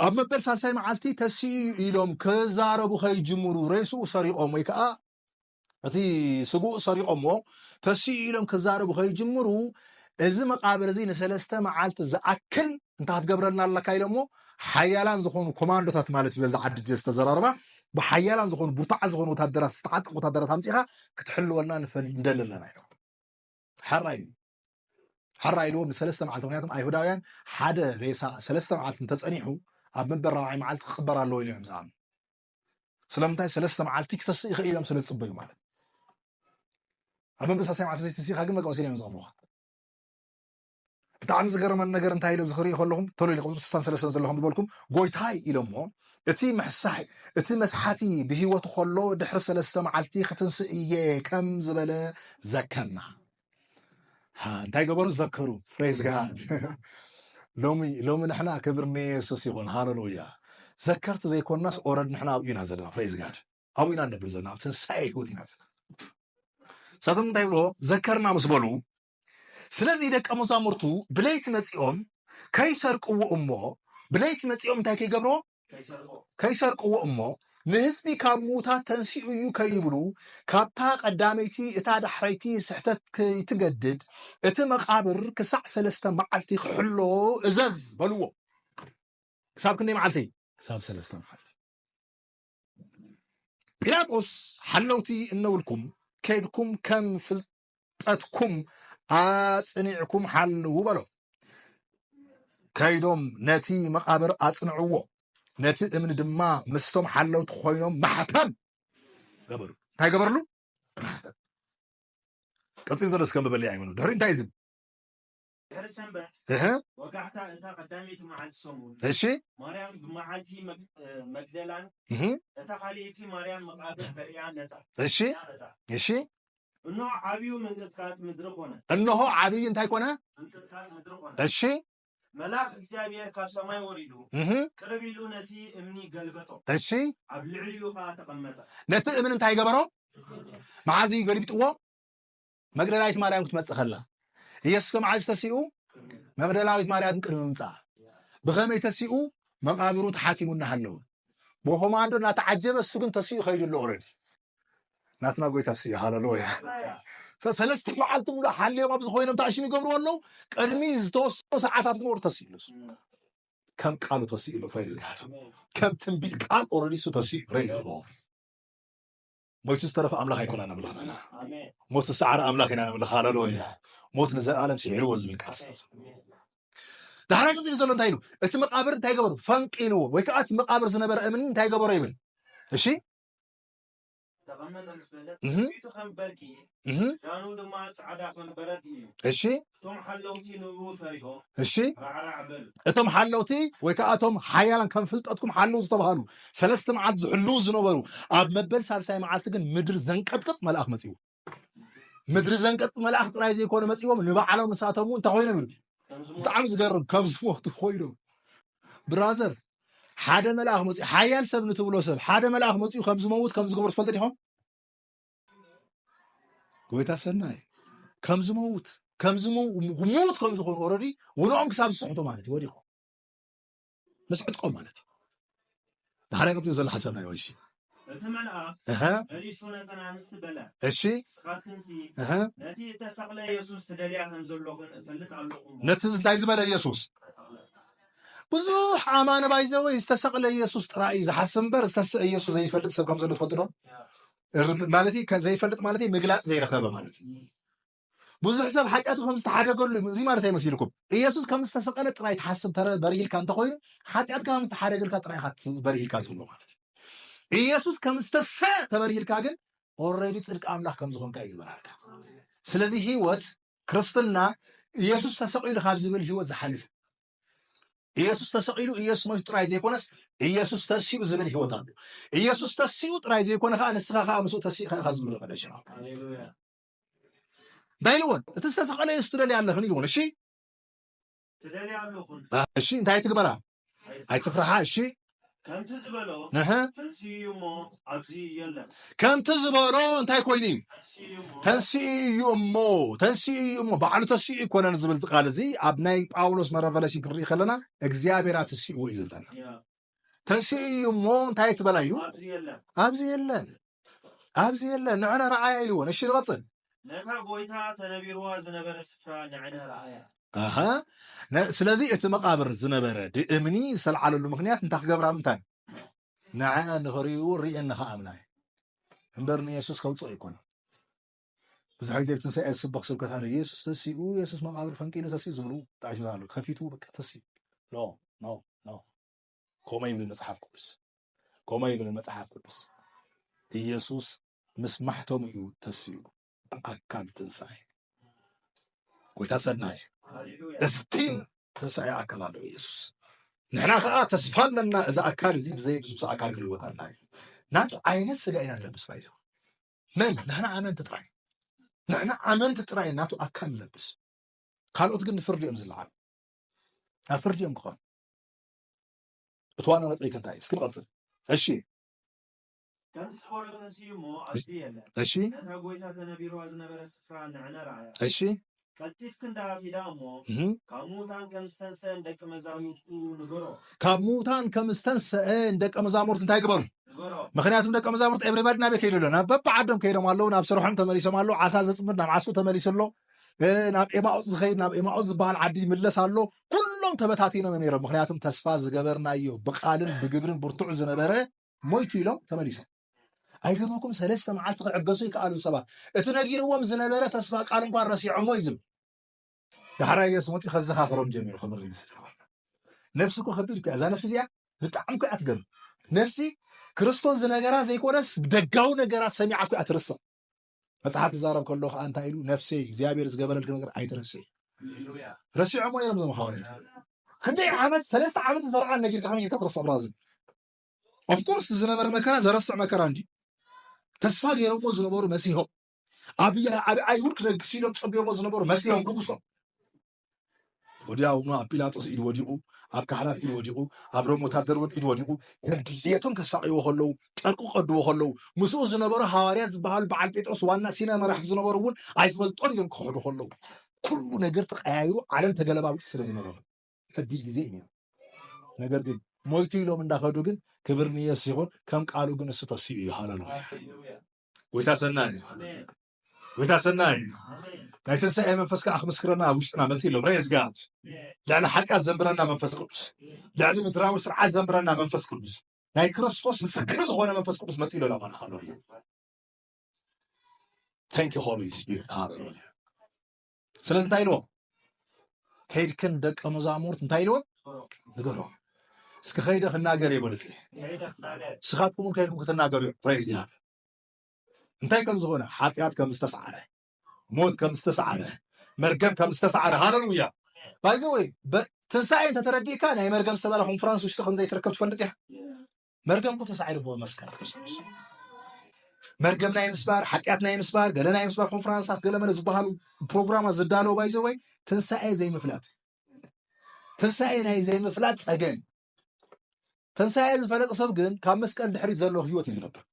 ኣብ መበል ሳልሳይ መዓልቲ ተስኡ ኢሎም ከዛረቡ ከይጅምሩ ሬስኡ ሰሪቆም ወይ ከዓ እቲ ስጉእ ሰሪቆሞ ተስኡ ኢሎም ከዛረቡ ከይጅምሩ እዚ መቃብር እዚ ንሰለስተ መዓልቲ ዝኣክል እንታይ ክትገብረልና ኣለካ ኢሎሞ ሓያላን ዝኾኑ ኮማንዶታት ማለት በዛ ዓዲ ዝተዘራረባ بحيالان زخون برتع زخون وتدرس استعاد وتدرس همسيها كتحلوا لنا ندل لنا حرايلو من سلسة معلت ونياتهم أيهوداويان حدا ريسا سلسة معلت تتصنيحو أب من برا معلت خبر الله اليوم زعم سلامتاي سلسة معلتك تصيغ إلى مسلسة صبي معلت أب من بس هسمع معلت تصيغ هاجم لك وسيلة مزعفوها بتعمل زجر من نجر انتهي لو زخري يخلهم تولي لقوا سلسة سلسة زلهم بقولكم قويت هاي إلهم اتي محسحي اتي مسحاتي بهيوة خلو دحر سلسة معلتي ختنسئية كم زبالة ذكرنا ها انتهي قبروا ذكروا فريز قاعد لومي نحنا كبرني سوسيقون هاللويا ذكرت زي كون الناس أورد نحنا أبينا زلنا فريز قاعد أبينا نبر زلنا تنسعي قوتنا زلنا سادم تايبلو ذكرنا مسبولو سلازي دك أمزامرتو بليت مزيوم كيسر قوة أمه بليت مزيوم تاكي قبرو كيسر قوة أمه نهزبي كاموتا تنسيعيو كيبلو كابتا قداميتي اتاد حريتي سحتت يتقدد اتمق عبر كسع سلسة معلتي خلو ازاز بلوو ساب كني معلتي ساب سلسة معلتي ጲላጦስ ሓለውቲ እነብልኩም ከይድኩም ከም ፍልጠትኩም ኣጽኒዕኩም ሓልው በሎ ከይዶም ነቲ መቃብር ኣጽንዕዎ ነቲ እምኒ ድማ ምስቶም ሓለውቲ ኮይኖም ማሕተም ገበሩ እንታይ ገበርሉ ማሕተም ቀጽል ዘሎ እስከ መበለይ ኣይመኑ ድሕሪ እንታይ ዝብ ድሕሪ ሰንበት ወጋሕታ እታ ቀዳሚቱ መዓልቲ ሰሙን እሺ ማርያም ብመዓልቲ መግደላን እታ ካልእቲ ማርያም መቃብር በሪያ ነጻ እሺ እሺ እነሆ ዓብዩ ምንቅጥቃጥ ምድሪ ኮነ እነሆ ዓብይ እንታይ ኮነ ምንቅጥቃጥ ምድሪ ኮነ እሺ መልአክ እግዚአብሔር ካብ ሰማይ ወሪዱ ቅርብ ኢሉ ነቲ እምኒ ገልበጦ እሺ ኣብ ልዕልዩ ከዓ ተቐመጠ ነቲ እምኒ እንታይ ገበሮ መዓዚ ገሊብጥዎ መግደላዊት ማርያም ክትመጽእ ከላ ኢየሱስ ከመዓዝ ተሲኡ መግደላዊት ማርያም ቅድሚ ምምጻእ ብኸመይ ተሲኡ መቃብሩ ተሓቲሙ እናሃለወ ብኮማንዶ እናተዓጀበ እሱ ግን ተሲኡ ከይዱ ኣሎ ኦልሬዲ ናትና ጎይታ ሲኡ ሃሌሉያ ሰለስተ መዓልቲ ሙሉ ሓልዮም ኣብዚ ኮይኖም ተኣሽሙ ይገብሩ ኣለዉ ቅድሚ ዝተወሰኑ ሰዓታት ግን ተሲኡ ኣሎ ከም ቃሉ ተሲኡ ኣሎ ፍሬዝ ጋድ ከም ትንቢት ቃል ኦልሬዲ እሱ ተሲኡ ፍሬዝ ኣሎ ሞት ዝተረፈ ኣምላኽ ኣይኮነና ምልኽና ሞት ዝሰዓረ ኣምላኽ ኢና ንምልኽ ሃሌሉያ ሞት ንዘለኣለም ስዒርዎ ዝብል ቃል ዳሕራ ቅፅሊ ዘሎ እንታይ ኢሉ እቲ መቃብር እንታይ ገበሩ ፈንቂልዎ ወይ ከዓ እቲ መቃብር ዝነበረ እምኒ እንታይ ገበሮ ይብል እሺ ተቐመጠ ምስ በለት ፊቱ ከም በርቂ ዳኑ ድማ ፃዕዳ ከም በረድ እዩ እሺ እቶም ሓለውቲ ንብኡ ፈሪሆም እሺ ራዕራዕ በሉ እቶም ሓለውቲ ወይ ከዓ እቶም ሓያላን ከም ፍልጠትኩም ሓለው ዝተባሃሉ ሰለስተ መዓልቲ ዝሕልው ዝነበሩ ኣብ መበል ሳልሳይ መዓልቲ ግን ምድሪ ዘንቀጥቅጥ መልኣኽ መፂዎ ምድሪ ዘንቀጥቅጥ መልኣኽ ጥራይ ዘይኮነ መፂዎም ንባዕሎም ንሳቶም እንታይ ኮይኖም ይብል ብጣዕሚ ዝገርም ከም ዝሞቱ ኮይኖም ብራዘር ሓደ መልኣኽ መፂኡ ሓያል ሰብ ንትብሎ ሰብ ሓደ መልኣኽ መፂኡ ከም ዝመውት ከም ዝገበሩ ትፈልጡ ዲኹም ጎይታ ሰናይ ከም ዝመውት ከም ዝሞት ከም ዝኾኑ ኦልሬዲ ውንኦም ክሳብ ዝስሕቶ ማለት እዩ ወዲቖም መስሕጥቆም ማለት እዩ ዳሕራ ቅፅሊ ዘሎ ሓሳብ ናይ ወይሺ እቲ መልኣክ መሊሱ ነተን ኣንስቲ በለ እሺ ስኻትክንሲ ነቲ እተሰቕለ ኢየሱስ ትደልያ ከም ዘለኹን እፈልጥ ኣለኹም ነቲ እንታይ ዝበለ ኢየሱስ ብዙሕ ኣማነ ባይዘወይ ዝተሰቕለ ኢየሱስ ጥራይ ዝሓስብ እምበር ዝተስእ ኢየሱስ ዘይፈልጥ ሰብ ከም ዘሎ ትፈልጡ ዶ ማለት ዘይፈልጥ ማለት ምግላፅ ዘይረኸበ ማለት እዩ ብዙሕ ሰብ ሓጢኣቱ ከም ዝተሓደገሉ እዚ ማለት ኣይመስልኩም ኢየሱስ ከም ዝተሰቐለ ጥራይ ትሓስብ በሪሂልካ እንተኮይኑ ሓጢኣት ከም ዝተሓደገልካ ጥራይ በሪሂልካ ዘሎ ማለት እዩ ኢየሱስ ከም ዝተሰእ ተበሪሂልካ ግን ኦልሬዲ ጽድቂ ኣምላኽ ከም ዝኾንካ እዩ ዝበርሃልካ ስለዚ ህይወት ክርስትና ኢየሱስ ተሰቂሉ ካብ ዝብል ህይወት ዝሓልፍ ኢየሱስ ተሰቂሉ ኢየሱስ ሞት ጥራይ ዘይኮነስ ኢየሱስ ተሲኡ ዝብል ህይወት ኣሎ ኢየሱስ ተሲኡ ጥራይ ዘይኮነ ከዓ ንስኻ ከዓ ምስኡ ተሲእካ ኢኻ ዝብል ቀደሽ ነው ሃሌሉያ ዳይልዎን እቲ ዝተሰቀለ ኢየሱስ ትደልያ ኣለኽን ኢልዎን እሺ ትደልያ ኣለኹን እሺ እንታይ ትግበራ ኣይትፍራሓ እሺ ከምቲ ዝበሎ ተንስኡ እሞ ኣብዚ የለን ከምቲ ዝበሎ እንታይ ኮይኑ ተንስኡ እሞ ባዕሉ ተሲኡ ይኮነን ዝብል ቃል እዚ ኣብ ናይ ጳውሎስ መረቨለሽን ክንርኢ ከለና እግዚኣብሔር ተሲኡ እዩ ዝብለና ተንስኡ እሞ እንታይ ትበላ እዩ ኣብዚ የለን ንዕና ረኣያ ኢልዎን እሺ ንቐፅል ነታ ጎይታ ተነቢርዋ ዝነበረ ስፍራ ንዕና ረኣያ ስለዚ እቲ መቃብር ዝነበረ እምኒ ዝተለዓለሉ ምክንያት እንታይ ክገብራ ምንታይ ንዓና ንኽሪኡ ርኤና ከኣምና እምበር ንኢየሱስ ከውፅኦ ኣይኮነ ብዙሕ ግዜ ብትንሳኤ ዝስበኽ ስብከት ኣሎ ኢየሱስ ተሲኡ ኢየሱስ መቃብር ፈንቂሉ ተሲኡ ዝብሉ ጣዕሚ ኣሎ ከፊቱ በቃ ተሲኡ ኖ ከምኡ ይብል መፅሓፍ ቅዱስ ከምኡ ይብል መፅሓፍ ቅዱስ ኢየሱስ ምስ ማሕቶም እዩ ተሲኡ ኣካል ትንሳኤ ጎይታ ሰናይ እስቲን ትንሳኤ ኣካል ኣሎ ኢየሱስ ንሕና ከዓ ተስፋ ኣለና እዚ ኣካል እዚ ብዘይብዙብስ ኣካል ክልወት ኣላ ናቱ ዓይነት ስጋ ኢና ንለብስ ባይዘ መን ንሕና ኣመንቲ ጥራይ ንሕና ኣመንቲ ጥራይ ናቱ ኣካል ንለብስ ካልኦት ግን ንፍርዲ እዮም ዝለዓሉ ኣብ ፍርዲ እዮም ክኾኑ እቲ ዋና መጥሪክ እንታይ እስኪ ንቐፅል እሺ ከምቲ ዝበሎ ተንስኡ እሞ ኣብዚ የለን እሺ ነታ ጎይታ ተነቢርዋ ዝነበረ ስፍራ ንዕና ረኣያ እሺ ቀልጢፍ ክንዳ ሂዳ እሞ ካብ ሙታን ከም ዝተንስአ ደቂ መዛሙርቱ ንገሮ ካብ ሙታን ከም ዝተንስአ ደቂ መዛሙርቱ እንታይ ግበሩ ምክንያቱም ደቂ መዛሙርቱ ኤብሪባዲ ናበይ ከይዱ ኣሎ ናብ በብዓዶም ከይዶም ኣለዉ ናብ ስርሖም ተመሊሶም ኣለዉ ዓሳ ዘፅምድ ናብ ዓሱ ተመሊሱ ኣሎ ናብ ኤማኡስ ዝኸይድ ናብ ኤማኡስ ዝበሃል ዓዲ ይምለስ ኣሎ ኩሎም ተበታቲኖም ነይሮም ምክንያቱም ተስፋ ዝገበርናዮ ብቃልን ብግብርን ብርቱዕ ዝነበረ ሞይቱ ኢሎም ተመሊሶም ኣይገርመኩም ሰለስተ መዓልቲ ክዕገሱ ይከኣሉ ሰባት እቲ ነጊርዎም ዝነበረ ተስፋ ቃል እንኳን ረሲዖሞ ይዝም ዳሕራ ኢየሱስ መፂ ከዘኻኽሮም ጀሚሩ ክብሪ ነፍሲ እኮ ከቢድ እኮ እዛ ነፍሲ እዚኣ ብጣዕሚ እኮ እያ ትገርም ነፍሲ ክርስቶስ ዝነገራ ዘይኮነስ ደጋዊ ነገራት ሰሚዓ እኮ እያ ትርስዕ መጽሓፍ ዝዛረብ ከሎ ከዓ እንታይ ኢሉ ነፍሰይ እግዚኣብሔር ዝገበረልክ ነገር ኣይትረስዕ ረሲዖሞ ነይሮም ዞም ሓዋርያት ክንደይ ዓመት 3 ዓመት ዝፈርዓን ነጊርካ ከመይ ጌርካ ትረስዕ ብራዝም ኦፍኮርስ ዝነበረ መከራ ዘረስዕ መከራ እንጂ ተስፋ ገይሮሞ ዝነበሩ መሲሖም ኣብ ኣይሁድ ክነግስ ኢሎም ፀቢዮሞ ዝነበሩ መሲሖም ንጉሶም ወዲያውኑ ኣብ ጲላጦስ ኢድ ወዲቁ ኣብ ካህናት ኢድ ወዲቁ ኣብ ሮም ወታደር ኢድ ወዲቁ ዘድልየቶም ከሳቅይዎ ከለዉ ጨርቁ ቀድዎ ከለዉ ምስኡ ዝነበሩ ሃዋርያት ዝበሃሉ በዓል ጴጥሮስ ዋና ሲና መራሕቲ ዝነበሩ እውን ኣይፈልጦን እዮም ክኸዱ ከለዉ ኩሉ ነገር ተቀያይሩ ዓለም ተገለባቢጡ ስለ ዝነበረ ከቢድ ግዜ እዩ ነገር ግን ሞይቱ ኢሎም እንዳኸዱ ግን ክብር ንኢየሱስ ይኹን ከም ቃሉ ግን እሱ ተሲኡ እዩ ሃሌሉያ ጎይታ ሰናይ ናይ ትንሣኤ መንፈስ ከዓ ክምስክረና ኣብ ውሽጥና መፅኡ ኣሎ ፕሬዝ ጋድ ልዕሊ ሓጢኣት ዘንብረና መንፈስ ቅዱስ ልዕሊ ምድራዊ ስርዓት ዘንብረና መንፈስ ቅዱስ ናይ ክርስቶስ ምስክር ዝኾነ መንፈስ ቅዱስ መፅኡ ኣሎ ለማና ሃሌሉያ ታንክ ዩ ሆሊ ስፒሪት ሃሌሉያ ስለዚ እንታይ ኢልዎ ከይድክን ደቀ መዛሙርት እንታይ ኢልዎ ንገሮም እስኪ ከይደ ክናገር ይበል እስኪ ስኻትኩም ከይድኩም ክትናገሩ ፕሬዝ ጋድ እንታይ ከም ዝኾነ ሓጢኣት ከም ዝተሰዓረ ሞት ከም ዝተሰዓረ መርገም ከም ዝተሰዓረ ሃሌሉያ ባይዘ ወይ ትንሣኤ እንተተረዲእካ ናይ መርገም ዝተባለ ኮንፈረንስ ውሽጢ ከምዘይትረከብ ትፈልጥ ኢኻ መርገም እኮ ተሳዒሩ ብዎ መስቀል ክርስቶስ መርገም ናይ ምስባር ሓጢኣት ናይ ምስባር ገለ ናይ ምስባር ኮንፈረንሳት ገለ መለ ዝበሃሉ ፕሮግራማት ዝዳለዉ ባይዘ ወይ ትንሣኤ ዘይምፍላጥ ትንሣኤ ናይ ዘይምፍላጥ ፀገም ትንሣኤ ዝፈለጥ ሰብ ግን ካብ መስቀል ድሕሪት ዘሎ ህይወት እዩ ዝነብር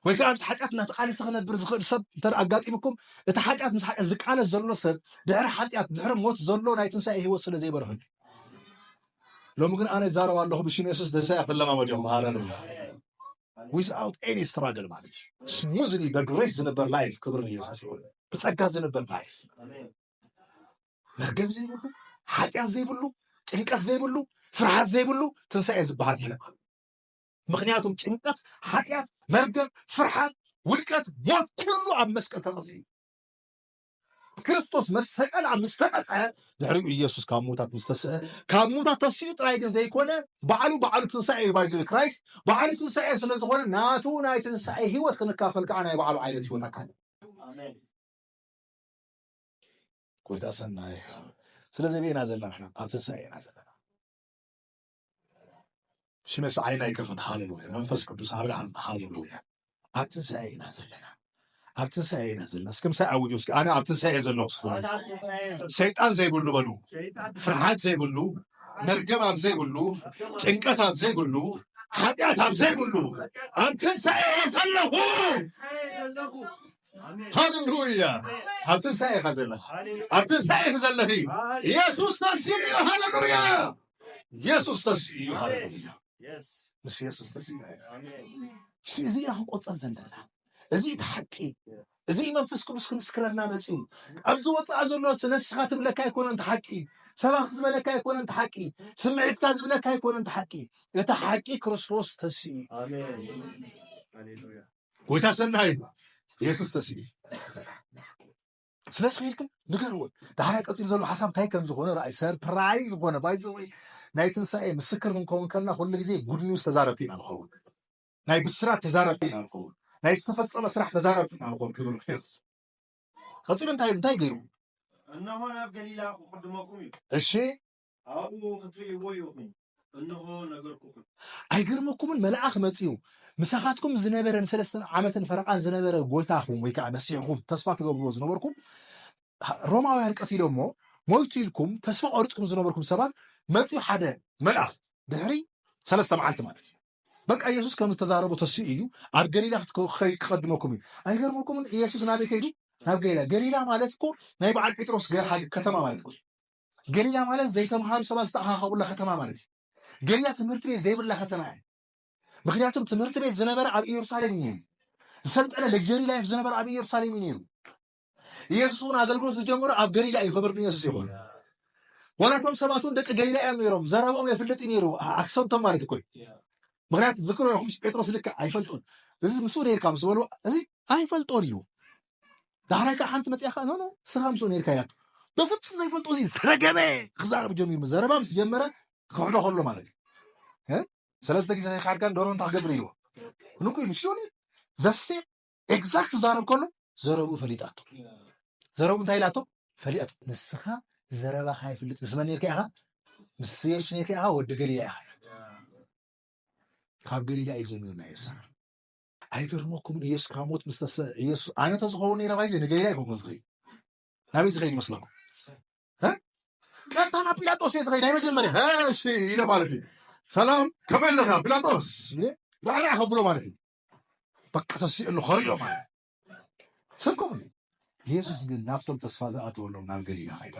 ወይ ከዓ ምስ ሓጢኣት እናተቃለሰ ክነብር ዝኽእል ሰብ እንተደኣ ኣጋጢምኩም እቲ ሓጢኣት ምስ ሓጢኣት ዝቃለስ ዘሎ ሰብ ድሕሪ ሓጢኣት ድሕሪ ሞት ዘሎ ናይ ትንሣኤ ህይወት ስለ ዘይበርህሉ ሎሚ ግን ኣነ ይዛረብ ኣለኹ ብሽም የሱስ ትንሣኤ ክለማመድ ኢኹም ሃሌሉያ ዊዝኣውት ኤኒ ስትራግል ማለት እዩ ስሙዝሊ በግሬስ ዝነበር ላይፍ ክብሪ ንኢየሱስ ይሁን ብፀጋ ዝነበር ላይፍ መርገም ዘይብሉ ሓጢኣት ዘይብሉ ጭንቀት ዘይብሉ ፍርሃት ዘይብሉ ትንሣኤ ዝበሃል ኢለ ምክንያቱም ጭንቀት ሓጢኣት መርገም ፍርሃት ውድቀት ሞት ኩሉ ኣብ መስቀል ተቐፂኡ ክርስቶስ መሰቀል ኣብ ምስተቐፅዐ ድሕሪኡ ኢየሱስ ካብ ሙታት ምስተስአ ካብ ሙታት ተሲኡ ጥራይ ግን ዘይኮነ ባዕሉ ትንሣኤ እዩ ባይዘ ክራይስት ባዕሉ ትንሣኤ ስለ ዝኾነ ናቱ ናይ ትንሣኤ ህይወት ክንካፈል ከዓ ናይ ባዕሉ ዓይነት ህይወት ኣካል ጎይታ ሰናይ ስለዚ ቤና ዘለና ንሕና ኣብ ትንሣኤ ኢና ዘለና ሽመስ ዓይና ይከፈት ሃሌሉያ መንፈስ ቅዱስ ኣብርሃም ሃሌሉያ ኣብ ትንሣኤ ኢና ዘለና ኣብ ትንሣኤ ኢና ዘለና እስኪ ምሳይ ኣውጁ እስኪ ኣነ ኣብ ትንሣኤ ዘለኹ ሰይጣን ዘይብሉ በሉ ፍርሃት ዘይብሉ መርገም ኣብ ዘይብሉ ጭንቀት ኣብ ዘይብሉ ሓጢኣት ኣብ ዘይብሉ ኣብ ትንሣኤ ዘለኹ ሃሌሉያ ኣብ ትንሣኤ ኢኻ ዘለኻ ኣብ ትንሣኤ ዘለኺ ኢየሱስ ተሲኡ እዩ ሃሌሉያ ኢየሱስ ተሲኡ እዩ ሃሌሉያ ምስ ኢየሱስ ተሲኡ እዚ ኢና ክንቆፀር ዘለና እዚ እቲ ሓቂ እዚ መንፈስ ቅዱስ ክምስክረና መፅኡ ኣብዚ ወፃእ ዘሎ ነፍስኻ ትብለካ ኣይኮነን እቲ ሓቂ ሰባኽ ዝበለካ ኣይኮነን እቲ ሓቂ ስምዒትካ ዝብለካ ኣይኮነን እቲ ሓቂ እቲ ሓቂ ክርስቶስ ተሲኡ ጎይታ ሰናይ ኢየሱስ ተሲኡ ስለዚ ከይድኩም ንገርዎ ዳሕራይ ቀፂሉ ዘሎ ሓሳብ እንታይ ከም ዝኾነ ራእይ ሰርፕራይዝ ዝኾነ ባይዘ ወይ ናይ ትንሣኤ ምስክር ክንከውን ከለና ኩሉ ግዜ ጉድ ኒውስ ተዛረብቲ ኢና ንኸውን ናይ ብስራት ተዛረብቲ ኢና ንኸውን ናይ ዝተፈፀመ ስራሕ ተዛረብቲ ኢና ንኸውን ክብር ኢየሱስ ቀፂሉ እንታይ ገይሩ እነሆ ናብ ገሊላ ክቅድመኩም እዩ እሺ ኣብኡ ክትሪእዎ ኢኹም እነሆ ነገርኩኩም ኣይገርመኩምን መልኣኽ መፅኡ ምሳኻትኩም ዝነበረን 3 ዓመትን ፈረቓን ዝነበረ ጎይታኹም ወይ ከዓ መሲሕኩም ተስፋ ትገብርዎ ዝነበርኩም ሮማውያን ቀቲሎም እሞ ሞይቱ ኢልኩም ተስፋ ቆሪፅኩም ዝነበርኩም ሰባት መፅኡ ሓደ መልኣኽ ድሕሪ 3 መዓልቲ ማለት እዩ በቃ ኢየሱስ ከም ዝተዛረቡ ተሲኡ እዩ ኣብ ገሊላ ክቀድመኩም እዩ ኣይገርመኩምን ኢየሱስ ናበይ ከይዱ ናብ ገሊላ ማለት እኮ ናይ በዓል ጴጥሮስ ከተማ ማለት እኮ ገሊላ ማለት ዘይተምሃሩ ሰባት ዝተኣኻኸቡላ ከተማ ማለት እዩ ገሊላ ትምህርቲ ቤት ዘይብላ ከተማ እያ ምክንያቱም ትምህርቲ ቤት ዝነበረ ኣብ ኢየሩሳሌም እዩ ዝሰልጠነ ለግጀሪ ላይፍ ዝነበረ ኣብ ኢየሩሳሌም እዩ ነይሩ ኢየሱስ እውን ኣገልግሎት ዝጀመሩ ኣብ ገሊላ እዩ ክብር ንኢየሱስ ይኹን ወላቶም ሰባቱን ደቂ ገሊላ እዮም ነይሮም ዘረብኦም የፍልጥ ነይሩ ኣክሰንቶም ማለት እኮ ምክንያቱ ዝክሮ ይኹም ጴጥሮስ ልክ ኣይፈልጦን እዚ ምስኡ ነርካ ምስ በልዎ እዚ ኣይፈልጦን ኢሉ ዳሕራይ ከዓ ሓንቲ መፅያኻ ኖ ስኻ ምስኡ ነርካ ኢላቶ በፍፁም ዘይፈልጦ እዚ ዝተረገበ ክዛረብ ጀሚሩ ዘረባ ምስ ጀመረ ክሕዶ ከሎ ማለት እዩ ሰለስተ ግዜ ከይካድካን ደሮ እንታይ ክገብር ኢልዎ ንኩ ምሽሎኒ ዘሴ ኤግዛክት ዛረብ ከሎ ዘረቡ ፈሊጣቶ ዘረቡ እንታይ ኢላቶ ፈሊጣቶ ንስኻ ዘረባኻ ይፍልጥ ምስ መን ነርካ ኢኻ ምስ ኢየሱስ ነርካ ኢኻ ወዲ ገሊላ ኢኻ ካብ ገሊላ እዩ ጀሚሩ ናይ የሱስ ኣይገርመኩምን ኢየሱስ ካብ ሞት ምስተሰ ኢየሱስ ኣነ ተዝኸውን ነይረ ባይዘ ንገሊላ ይኮንኩን ዝኸይድ ናበይ ዝኸይድ ይመስለኩም ቀጥታ ናብ ጲላጦስ እየ ዝኸይድ ናይ መጀመርያ እሺ ኢለ ማለት እዩ ሰላም ከመይ ኣለካ ጲላጦስ ባዕላ ከብሎ ማለት እዩ በቃ ተሲእሉ ኸሪዮ ማለት ሰምኩም ኢየሱስ ግን ናብቶም ተስፋ ዝኣተወሎም ናብ ገሊላ ኸይዱ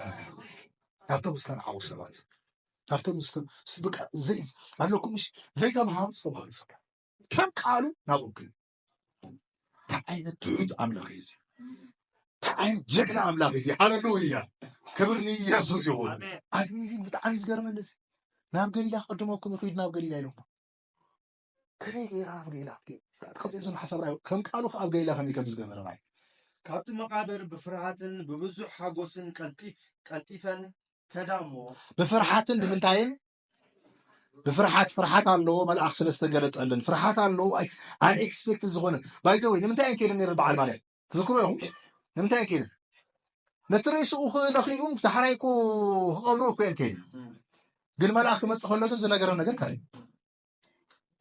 ናብቶም ዝተረዓቡ ሰባት ናብቶም በቃ ኣለኩም እሺ ዘይተምሃሩ ዝተባሃሉ ሰባት ከም ቃሉ ናብኦም ክል እንታይ ዓይነት ትሑት ኣምላኽ እዩ እዚ እንታይ ዓይነት ጀግና ኣምላኽ እዩ እዚ ሃሌሉያ ክብር ንኢየሱስ ይኹን ኣግኒ እዚ ብጣዕሚ ዝገርመኒ እዚ ናብ ገሊላ ቅድመኩም ይኸይድ ናብ ገሊላ ኢሎም ከመይ ገይራ ናብ ገሊላ ቀፂዙን ሓሳብ ራእዩ ከም ቃሉ ኣብ ገሊላ ከመይ ከም ዝገበረ ራእዩ ካብቲ መቃብር ብፍርሃትን ብብዙሕ ሓጎስን ቀልጢፈን ከዳሞ ብፍርሃትን ብምንታይን ፍርሃት ኣለዎ መልኣኽ ስለ ዝተገለፀለን ፍርሃት ኣለዎ አንኤክስፔክትድ ዝኾነ ባይዘ ወይ ንምንታይ እየን ከይደን ነይረ በዓል ማለት ትዝክሮ ኢኹም ንምንታይ እየን ከይደን ነቲ ርእስኡ ክለኺኡ ተሓራይኩ ክቐብሮ እኮ እየን ከይደን ግን መልኣኽ ክመፅእ ከሎ ግን ዝነገረ ነገር ካለ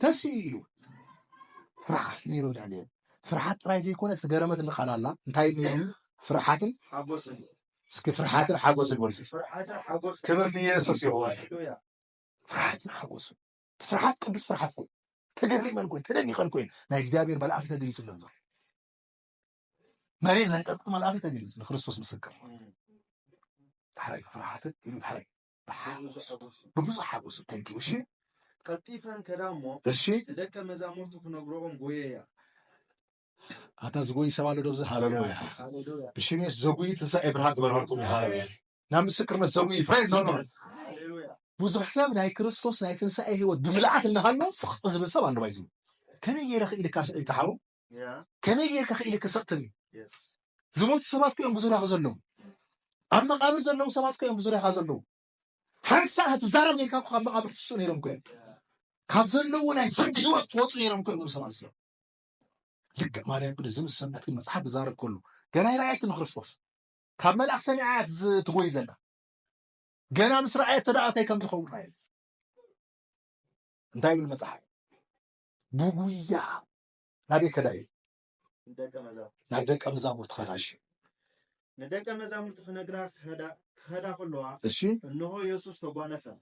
ተሲኢሉ ፍርሃት ነይሩ ዳንኤ ፍርሃት ጥራይ ዘይኮነ ዝገረመት ንቃል ኣላ እንታይ ነይሩ ፍርሃትን ሓጎስን እስኪ ፍርሃትን ሓጎስን ወልሲ ክብር ንኢየሱስ ይሁን ፍርሃትን ሓጎስን ፍርሃት ቅዱስ ፍርሃት ኮይኑ ተገሪመን ኮይኑ ተደኒቐን ኮይኑ ናይ እግዚኣብሔር መልኣክ ተገሊጹለን ዘሎ መሬት ዘይጠቅጥ መልኣክ ተገሊጹ ንክርስቶስ ምስክር ታሕራይ ፍርሃትን ኢሉ ታሕራይ ببزح حاجوس تنكي وشي قطيفا كلامه الشي دك مزامرته كنغروهم غويا هذا زغوي سوالو دبز هاللويا بشيني زغوي تنسى ابراهيم برهلكم يا هاللويا نعم مسكر من زغوي فريز هاللويا بوزو حساب ناي كريستوس ناي تنسى هيوت بملعات النهالو صح زب سبع انه بايزو كان يرخ الى كاس يتحاو كان يرخ الى كسطني زموت سبات كيوم بزورا غزلو اما قابل زلو سبات كيوم بزورا غزلو حنسا هتزارب نيكا قام قابل تسون يرم كوين كابزلو ناي فدي هو فوت يرم كوين سبات لك ماريام كل زم السمات المصحف زارب كله كان رايت نخرسوس كمل احسن عاد تقوي زنا جنا مسرعيه تدعتي كم تخون راي انتي بالمصحف بوغيا نبي كداي ندك مزامور تخلاش ندك مزامور تخنغرا خدا كلوا እሺ انه يسوع تغونفه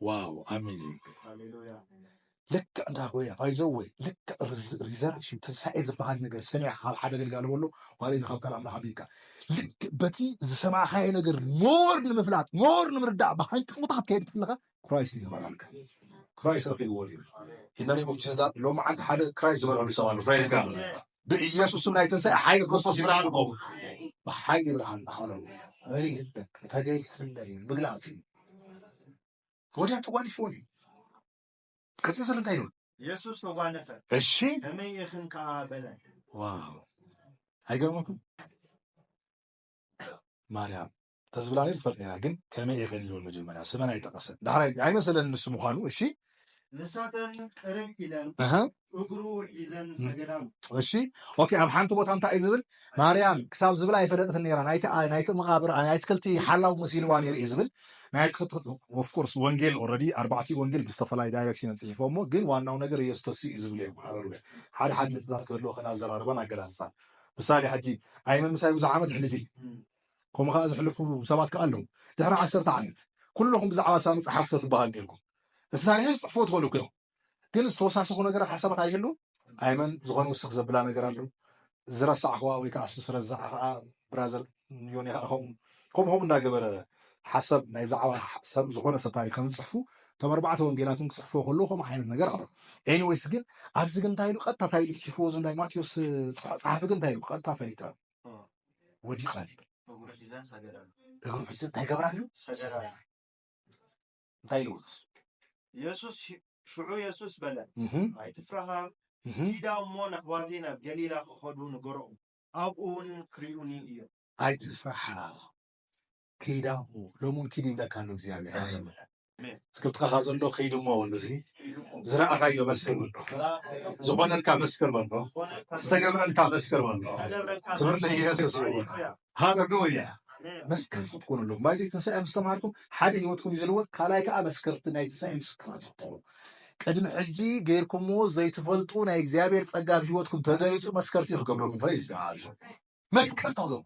واو اميزنج هاليلويا لك انت اخويا بايزوي لك ريزركشن تسعي زبحال ነገር ሰሚዕ ካብ ሓደ ገልጋል በሎ ዋሪ ካብ ከላም ለሐቢካ ልክ በቲ ዝሰማዕ ሃይ ነገር ሞር ንምፍላጥ ሞር ንምርዳእ በሃይ ጥሙታት ከይድ ትለኻ ክራይስት ይባላልካ ክራይስት ረኪብ ወሊ ኢነሪ ሙፍቲስ ዳት ሎም አንተ ሓደ ክራይስት ዝበለው ይሰማሉ ፕራይዝ ጋር በኢየሱስም ላይ ተንሳይ ኃይል ክርስቶስ ይብራል ነው በኃይል ይብራል አሁን አሪ ታገይ ስለይ በግላጽ ወዲያ ተጓልፎኒ ከዚህ ስለታይ ነው ኢየሱስ ተጓነፈ እሺ ከመይኽን ካበለ ዋው አይገርምኩም ማርያም ተዝብላኔ ተፈጠራ ግን ከመይኽን ሊሆን መጀመሪያ ስመና ይጠቀሰ ዳራይ አይመስለን እሱ መሆኑ እሺ ንሳተን ቀረብ ይላል እግሩ ይዘን ሰገዳም እሺ ኦኬ ኣብ ሓንቲ ቦታ እንታይ ዝብል ማርያም ክሳብ ዝብል ኣይፈለጥት ነይራ ናይቲ መቃብር ናይቲ ክልቲ ሓላው መሲልዋ ነይሩ ዝብል ናይቲ ክልቲ ኦፍ ኮርስ ወንጌል ኦልሬዲ ኣርባዕቲ ወንጌል ብዝተፈላለዩ ዳይሬክሽን ጽሒፎሞ ግን ዋናው ነገር ኢየሱስ ተሲኡ ዝብል እዩ ሃሌሉያ ሓደ ሓደ ንጥታት ከሎ ከና ዘራርበን ኣገላልፃ ምሳሌ ሕጂ ኣይመን ምሳይ ብዙሕ ዓመት ሕልፊ ከምኡ ከዓ ዝሕልፉ ሰባት ከዓ ኣለዉ ድሕሪ 10 ዓመት ኩለኹም ብዛዕባ ሳ መፅሓፍቲ ትበሃል ነይርኩም እቲ ታሪክ ጽሕፎ ትኸእሉ እዮም ግን ዝተወሳሰኹ ነገራት ሓሳባት ኣይህሉ ኣይመን ዝኾነ ውስኽ ዘብላ ነገር ኣሎ ዝረሳዕኽዋ ወይ ከዓ ዝረሳዕ ከዓ ብራዘር ዮኒ ከምኡም እንዳገበረ ሓሳብ ናይ ብዛዕባ ሰብ ዝኾነ ሰብ ታሪክ ከም ዝፅሕፉ እቶም 4 ወንጌላትን ክፅሕፍዎ ከለዉ ከምኡ ዓይነት ነገር ኣሎ ኤኒዌይስ ግን ኣብዚ ግን እንታይ ኢሉ ቀጥታ እንታይ ኢሉ ፅሒፍዎ ዞ ናይ ማቴዎስ ፀሓፊ ግን እንታይ ኢሉ ቀጥታ ፈሊጣ ወዲቓ ይብል እግሩ ሒዘን እንታይ ገብራ ኢሉ እንታይ ኢሉ ኢየሱስ شعو يسوس بلا هاي تفرها كيدا مون أخواتنا بجليلة خدون قرؤ أبون كريوني إيو هاي تفرحها كيدا مو لو مون كيدي لا كانوا زيادة سكبت خازن لو خيدو مو ولا زي زرع خايو مسكر منه زبون الكا مسكر منه استجمع الكا مسكر منه كبر لي يسوس هذا قوية مسكر تكون له ما زي تنسى مستمعكم حد يوتكم يزلوت كلايك مسكرت ناي تنسى مسكرت قدم حجي غيركم مو زي تفلطوا ناي እግዚአብሔር ጸጋ ህይወትኩም ተገሪጹ መስከርት ይገበሉ ፈይዝ ያል መስከርት አለው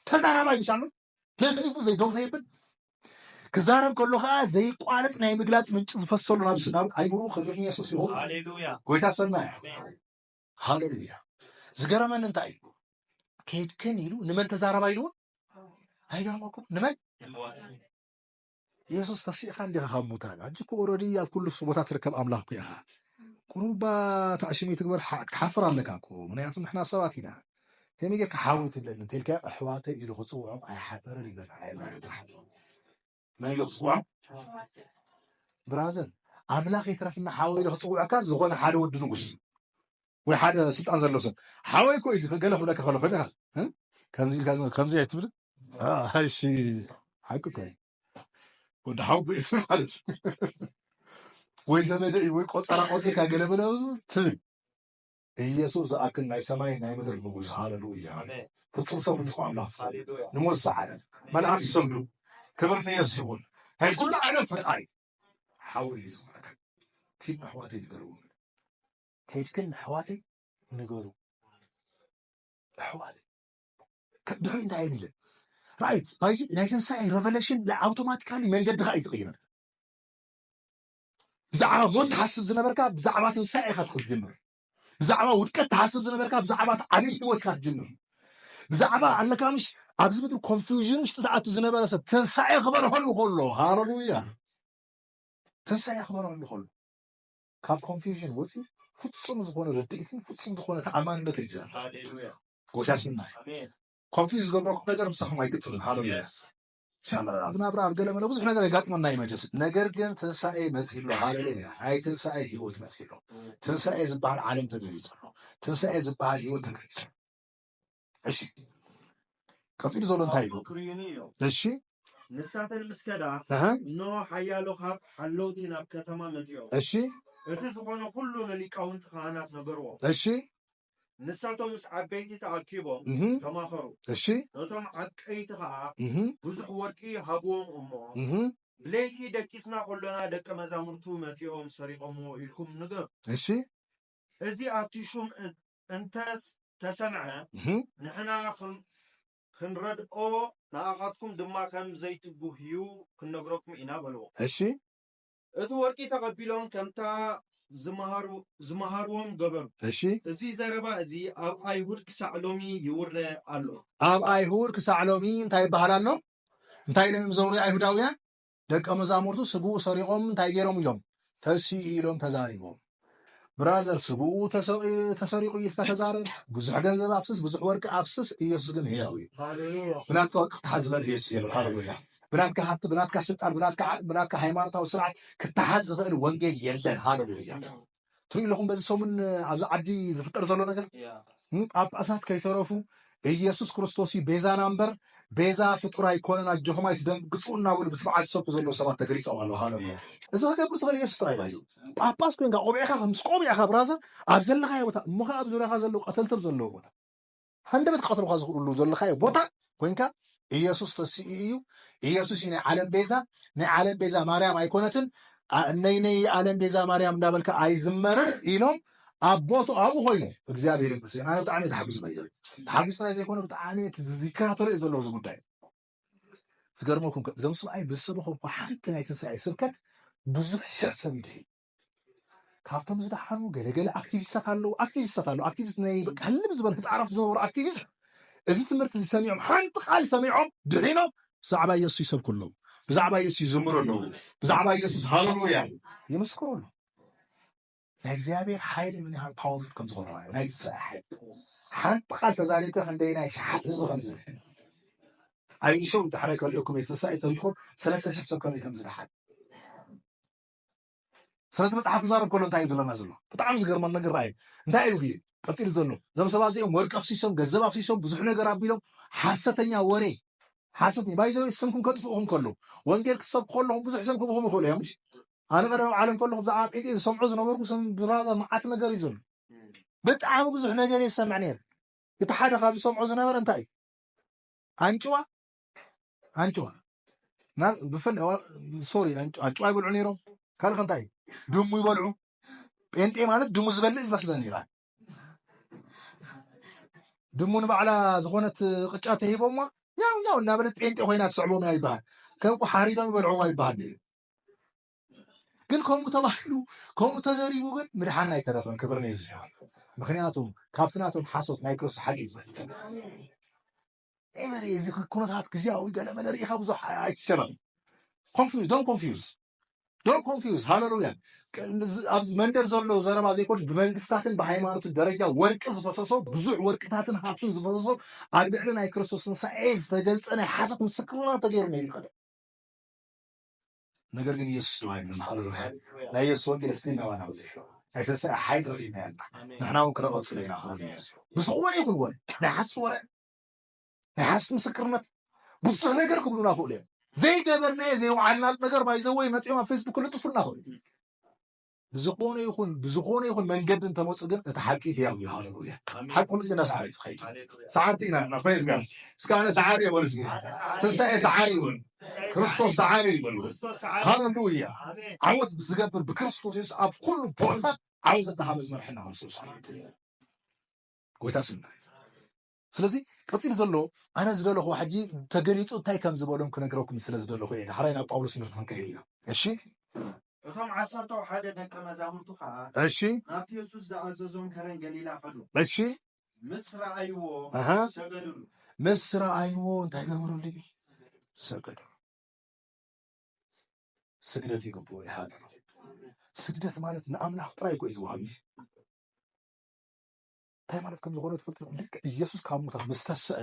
ተዛራባይ ይሻሉ ለፍሪፉ ዘይ ዶው ዘይብን كزارم كله خا زي قالت ناي مغلاص منጭ ዝፈሰሉ ናብ ስናብ አይብሩ خبرني ኢየሱስ ይሁን ሃሌሉያ ጎይታ ሰማይ ሃሌሉያ ዝገረመን እንታይ ከይድከን ይሉ ንመን ተዛራባይ ነው አይጋማኩም ንመን ኢየሱስ ተሲኻ እንደ ኸሙታል አጅኮ ኦሬዲ ያልኩሉ ቦታ ተርከብ አምላኩ ያ ቁሩባ ታሽሚ ትግበር ተሐፍር አለካኮ ምክንያቱም احنا ሰባቲና የሚገ ከሐውት ለነ ተልካ አህዋተ ኢሉ ጽውዑ አይሐፈር ይበል ما يلصوا برازل أملاك يترفنا حاول يلصوا عكاز زغون حدا ود نقص وحدا سلطان زلوسن حاول كويس قال له لك خلف هذا ها كم زي يعتبر هاي الشيء حقك وده حاول يفعل وإذا بدأ يقول قطع قطع كأجل بنا تبي يسوع أكل ناي سماي ناي مدر بقول هاللويا فتصوص من فوق الله نموسع على ما نعرف سمدو كبرنا يسون هاي كل عالم فتاي حاول يسمعك كيف حواتي يقرون كيف كن حواتي نقرون حواتي كدحين دايني له رايت بايزي نايتن ساي ريفيليشن لا اوتوماتيكالي من قد غاي تغير بزعما مو تحسب زنبركا بزعما تنساي خاطر تجمر بزعما ودك تحسب زنبركا بزعما عميل هوت خاطر تجمر بزعما على كامش عبز بدو كونفيوجن مش تزعت زنبرا سب تنساي خبر هلو كله هاللويا تنساي خبر هلو كله كاب كونفيوجن وتي ፍጹም ዝኾነ ርድኢትን ፍጹም ዝኾነ ተኣማንነት ይዛል ሃሌሉያ ጎታስና አሜን ኮንፊውዝ ገበርኩ ነገር ብሳኹም አይጥፍልን ሃሌሉያ ሻላ አብና አብራር ገለመለ ብዙ ነገር ያጋጥመና ይመጀስ ነገር ግን ትንሳኤ መጽሂሎ ሃሌሉያ አይ ትንሳኤ ህይወት መጽሂሎ ትንሳኤ ዝባል ዓለም ተገሪጽሎ ትንሳኤ ዝባል ህይወት ተገሪጽሎ እሺ ከፊል ዞሎን ታይሎ እሺ ንሳተን ምስከዳ ኖ ሓያሎ ካብ ሓለውቲ ናብ ከተማ መጽዮ እሺ እቲ ዝኾነ ኩሉ ሊቃውንት ካህናት ነበርዎ እሺ ንሳቶም ምስ ዓበይቲ ተኣኪቦም ተማኸሩ እሺ ነቶም ዓቀይቲ ከዓ ብዙሕ ወርቂ ሃብዎም እሞ ብለይቲ ደቂስና ኮሎና ደቀ መዛሙርቱ መጺኦም ሰሪቆምዎ ኢልኩም ንገር እሺ እዚ ኣብቲ ሹም እንተስ ተሰምዐ ንሕና ክንረድኦ ንኣኻትኩም ድማ ከም ዘይትጉህዩ ክንነግረኩም ኢና በልዎ እሺ እቲ ወርቂ ተቐቢሎም ከምታ ዝመሃርዎም ገበሩ እሺ እዚ ዘረባ እዚ ኣብ ኣይሁድ ክሳዕ ሎሚ ይውረ ኣሎ ኣብ ኣይሁድ ክሳዕ ሎሚ እንታይ ይበሃል ኣሎ እንታይ ኢሎም ዘውሩ ኣይሁዳውያን ደቀ መዛሙርቱ ስቡኡ ሰሪቆም እንታይ ገይሮም ኢሎም ተሲኢሎም ተዛሪቦም ብራዘር ስቡኡ ተሰሪቁ ኢልካ ተዛረብ ብዙሕ ገንዘብ ኣፍስስ ብዙሕ ወርቂ ኣፍስስ ኢየሱስ ግን ህያው እዩ ሃሌሉያ ብናትካ ወርቂ ክትሓዝበል ኢየሱስ እዩ ሃሌሉያ ብናትካ ሃብቲ ብናትካ ስልጣን ብናትካ ሃይማኖታዊ ስርዓት ክትሓዝ ዝኽእል ወንጌል የለን ሃሌሉያ ትሪኡ ኣለኹም በዚ ሰሙን ኣብዚ ዓዲ ዝፍጠር ዘሎ ነገር ጳጳሳት ከይተረፉ ኢየሱስ ክርስቶስ ቤዛና እምበር ቤዛ ፍጡር ኣይኮነን ኣጆኹም ኣይትደንግጹ እናብሉ ብትበዓል ዝሰብኩ ዘለዉ ሰባት ተገሪፆም ኣለዉ ሃሌሉያ እዚ ክገብር ዝኽእል ኢየሱስ ጥራይ ባይዙ ጳጳስ ኮንካ ቆቢዕካ ምስ ቆቢዕካ ብራዘር ኣብ ዘለኻዮ ቦታ እሞኻ ኣብ ዙርያኻ ዘለዉ ቀተልተብ ዘለዎ ቦታ ሃንደበት ክቐትልካ ዝኽእሉ ዘለኻዮ ቦታ ኮንካ ኢየሱስ ተስኢ እዩ ኢየሱስ ናይ ዓለም ቤዛ ናይ ዓለም ቤዛ ማርያም ኣይኮነትን ነይ ዓለም ቤዛ ማርያም እንዳበልካ ኣይዝመርን ኢሎም ኣቦቱ ኣብኡ ኮይኑ እግዚኣብሔር ይመስገን ኣነ ብጣዕሚ ተሓጒስ ተሓጒስ ናይ ዘይኮነ ብጣዕሚ ዝከታተሎ እዩ ዘለዎ እዚ ጉዳይ ዝገርመኩም እዞም ሰብኣይ ብዝሰበኹም ሓንቲ ናይ ትንሳኤ ስብከት ብዙሕ ሽሕ ሰብ ይድሂ ካብቶም ዝደሓኑ ገለገለ ኣክቲቪስታት ኣለዉ ኣክቲቪስት ናይ በቃ ህልብ ዝበለ ህፃናት ዝነበሩ ኣክቲቪስት እዚ ትምህርቲ ሰሚዖም ሓንቲ ቃል ሰሚዖም ድሒኖም ብዛዕባ ኢየሱስ ይሰብኩ ኣለዉ ብዛዕባ ኢየሱስ ይዝምሩ ኣለዉ ብዛዕባ ኢየሱስ ሃሌሉያ ይመስክሩ ኣለዉ ናይ እግዚኣብሔር ሓይሊ ምን ያህል ፓወርፉል ከም ዝኾነ ናይ ትንሳኤ ሓንቲ ቃል ተዛሪብካ ክንደይ ናይ ሸሓት ህዝቢ ከም ዝብሕል ኣይንሾም ድሕሪ ከልእኩም የትንሳኤ ተሪኹም 3,000 ሰብ ከመይ ከም ዝደሓን ስለዚ መጽሓፍ ዝዛረብ ከሎ እንታይ እዩ ዝብለና ዘሎ ብጣዕሚ ዝገርመን ነገር ራእዩ እንታይ እዩ ግዜ ቀፂሉ ዘሎ እዞም ሰባት እዚኦም ወርቂ ኣፍሲሶም ገንዘብ ኣፍሲሶም ብዙሕ ነገር ኣቢሎም ሓሰተኛ ወሬ ሓሰተኛ ባይዘው ስምኩም ከጥፍኡኩም ከሎ ወንጌል ክትሰብኩ ከለኹም ብዙሕ ሰብ ክብኹም ይኽእሉ እዮም ኣነ ቀደም ዓለም ከለኹ ብዛዕባ ጴንጤ ዝሰምዑ ዝነበርኩ ሰብ ብራዛ መዓት ነገር እዩ ዘሎ ብጣዕሚ ብዙሕ ነገር የሰምዕ ነይረ እቲ ሓደ ካብ ዝሰምዖ ዝነበረ እንታይ እዩ አንጭዋ ብፍን ሶሪ አንጭዋ ይበልዑ ነይሮም ካልእ እንታይ ድሙ ይበልዑ ጴንጤ ማለት ድሙ ዝበልዕ ዝመስለን ይላል ድሙ ንባዕላ ዝኾነት ቅጫ ተሂቦማ ያው እናበለት ጴንጤ ኮይና ትስዕቦም ያ ይበሃል ከምኡ ሓሪዶም ይበልዑዋ ይበሃል ግን ከምኡ ተባሂሉ ከምኡ ተዘሪቡ ግን ምድሓን ኣይተረፈን ክብሪ ነይዝሆን ምክንያቱም ካብቲ ናቶም ሓሶት ናይ ክርስቶስ ሓቂ ዝበልፅ እዚ ኩነታት ግዜያዊ ገለመለ ርኢኻ ብዙሕ ኣይትሸረም ዶን ኮንፊውዝ ሃሌሉያ ኣብዚ መንደር ዘሎ ዘረባ ዘይኮንስ ብመንግስታትን ብሃይማኖትን ደረጃ ወርቂ ዝፈሰሶ ብዙሕ ወርቅታትን ሃብትን ዝፈሰሶ ኣብ ልዕሊ ናይ ክርስቶስ ትንሳኤ ዝተገልፀ ናይ ሓሰት ምስክርናት ተገይሩ ነይሩ ይቀደ ነገር ግን ኢየሱስ ድዋይና ሃሌሉያ ናይ ኢየሱስ ወንጌል ስቲናዋና ብዙሕ ናይ ትንሳኤ ሓይሊ ርኢና ያልና ንሕና እውን ክረቐፅ ለና ሃሌሉያ ብዝኾነ ይኹን ወሬ ናይ ሓሰት ወሬ ናይ ሓሰት ምስክርነት ብዙሕ ነገር ክብሉና ክእሉ እዮም ዘይገበርናዮ ዘይወዓልና ነገር ባይዘወይ መፅኦም ኣብ ፌስቡክ ልጥፉና ክእሉ ብዝኾነ ይኹን መንገዲ እንተመፁ ግን እቲ ሓቂ ህያው እዩ ሃሌሉያ ሓቂ ኩሉ ግዜ እናሰዓረ እዩ ዝኸይድ ሰዓርቲ ኢና ንሕና ፕሬዝ ጋድ እስካነ ሰዓሪ የበሉ ስ ትንሳኤ ሰዓሪ ይበሉ ክርስቶስ ሰዓሪ ይበሉ ሃሌሉያ ዓወት ዝገብር ብክርስቶስ የሱስ ኣብ ኩሉ ቦታታት ዓወት እዳሃበ ዝመርሕና ክርስቶስ ጎይታ ስና ስለዚ ቀፂሉ ዘሎ ኣነ ዝደለኹ ሕጂ ተገሊፁ እንታይ ከም ዝበሎም ክነግረኩም ስለ ዝደለኹ እየ ሓራይ ናብ ጳውሎስ ትምህርቲ ክንከይድ ኢና እሺ እቶም 11 ደቀ መዛሙርቱ ከዓ እሺ ናብቲ ኢየሱስ ዝኣዘዞም ከረን ገሊላ ኸዱ እሺ ምስ ረኣይዎ ሰገዱሉ ምስ ረኣይዎ እንታይ ገበሩሉ ሰገዱ ስግደት ይግብኦ ይሓለ ስግደት ማለት ንኣምላኽ ጥራይ እኮ እዩ ዝወሃብ እንታይ ማለት ከም ዝኾነ ትፈልጡ ልክ ኢየሱስ ካብ ሙታት ምስ ተስአ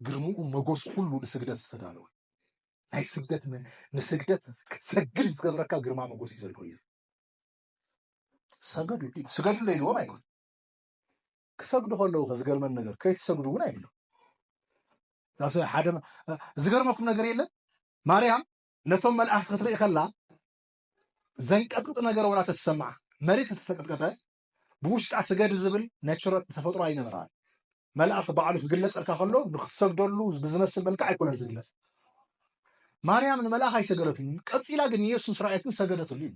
ግርምኡ መጎስ ኩሉ ንስግደት ዝተዳለወ ናይ ስግደት ንስግደት ክትሰግድ ዝገብረካ ግርማ መጎስ እዩ ዘለዎ እዩ ስገዱ ለይልዎም ኣይኮን ክሰግዱ ከለዉ ዝገርመን ነገር ከይትሰግዱ እውን ኣይብሎም ሓደ ዝገርመኩም ነገር የለን ማርያም ነቶም መላእክቲ ክትርኢ ከላ ዘንቀጥቅጥ ነገር ወላ ተትሰማዕ መሬት ተተቀጥቀጠ ብውሽጣ ስገድ ዝብል ናቹራል ተፈጥሮ ኣይነበራን መልኣኽ ባዕሉ ክግለፀልካ ከሎ ንክትሰግደሉ ብዝመስል መልክዕ ኣይኮነን ዝግለፅ ማርያም ንመልኣኽ ኣይሰገደቱን ቀፂላ ግን ኢየሱስ ምስ ረኣየት ግን ሰገደትሉ እዩ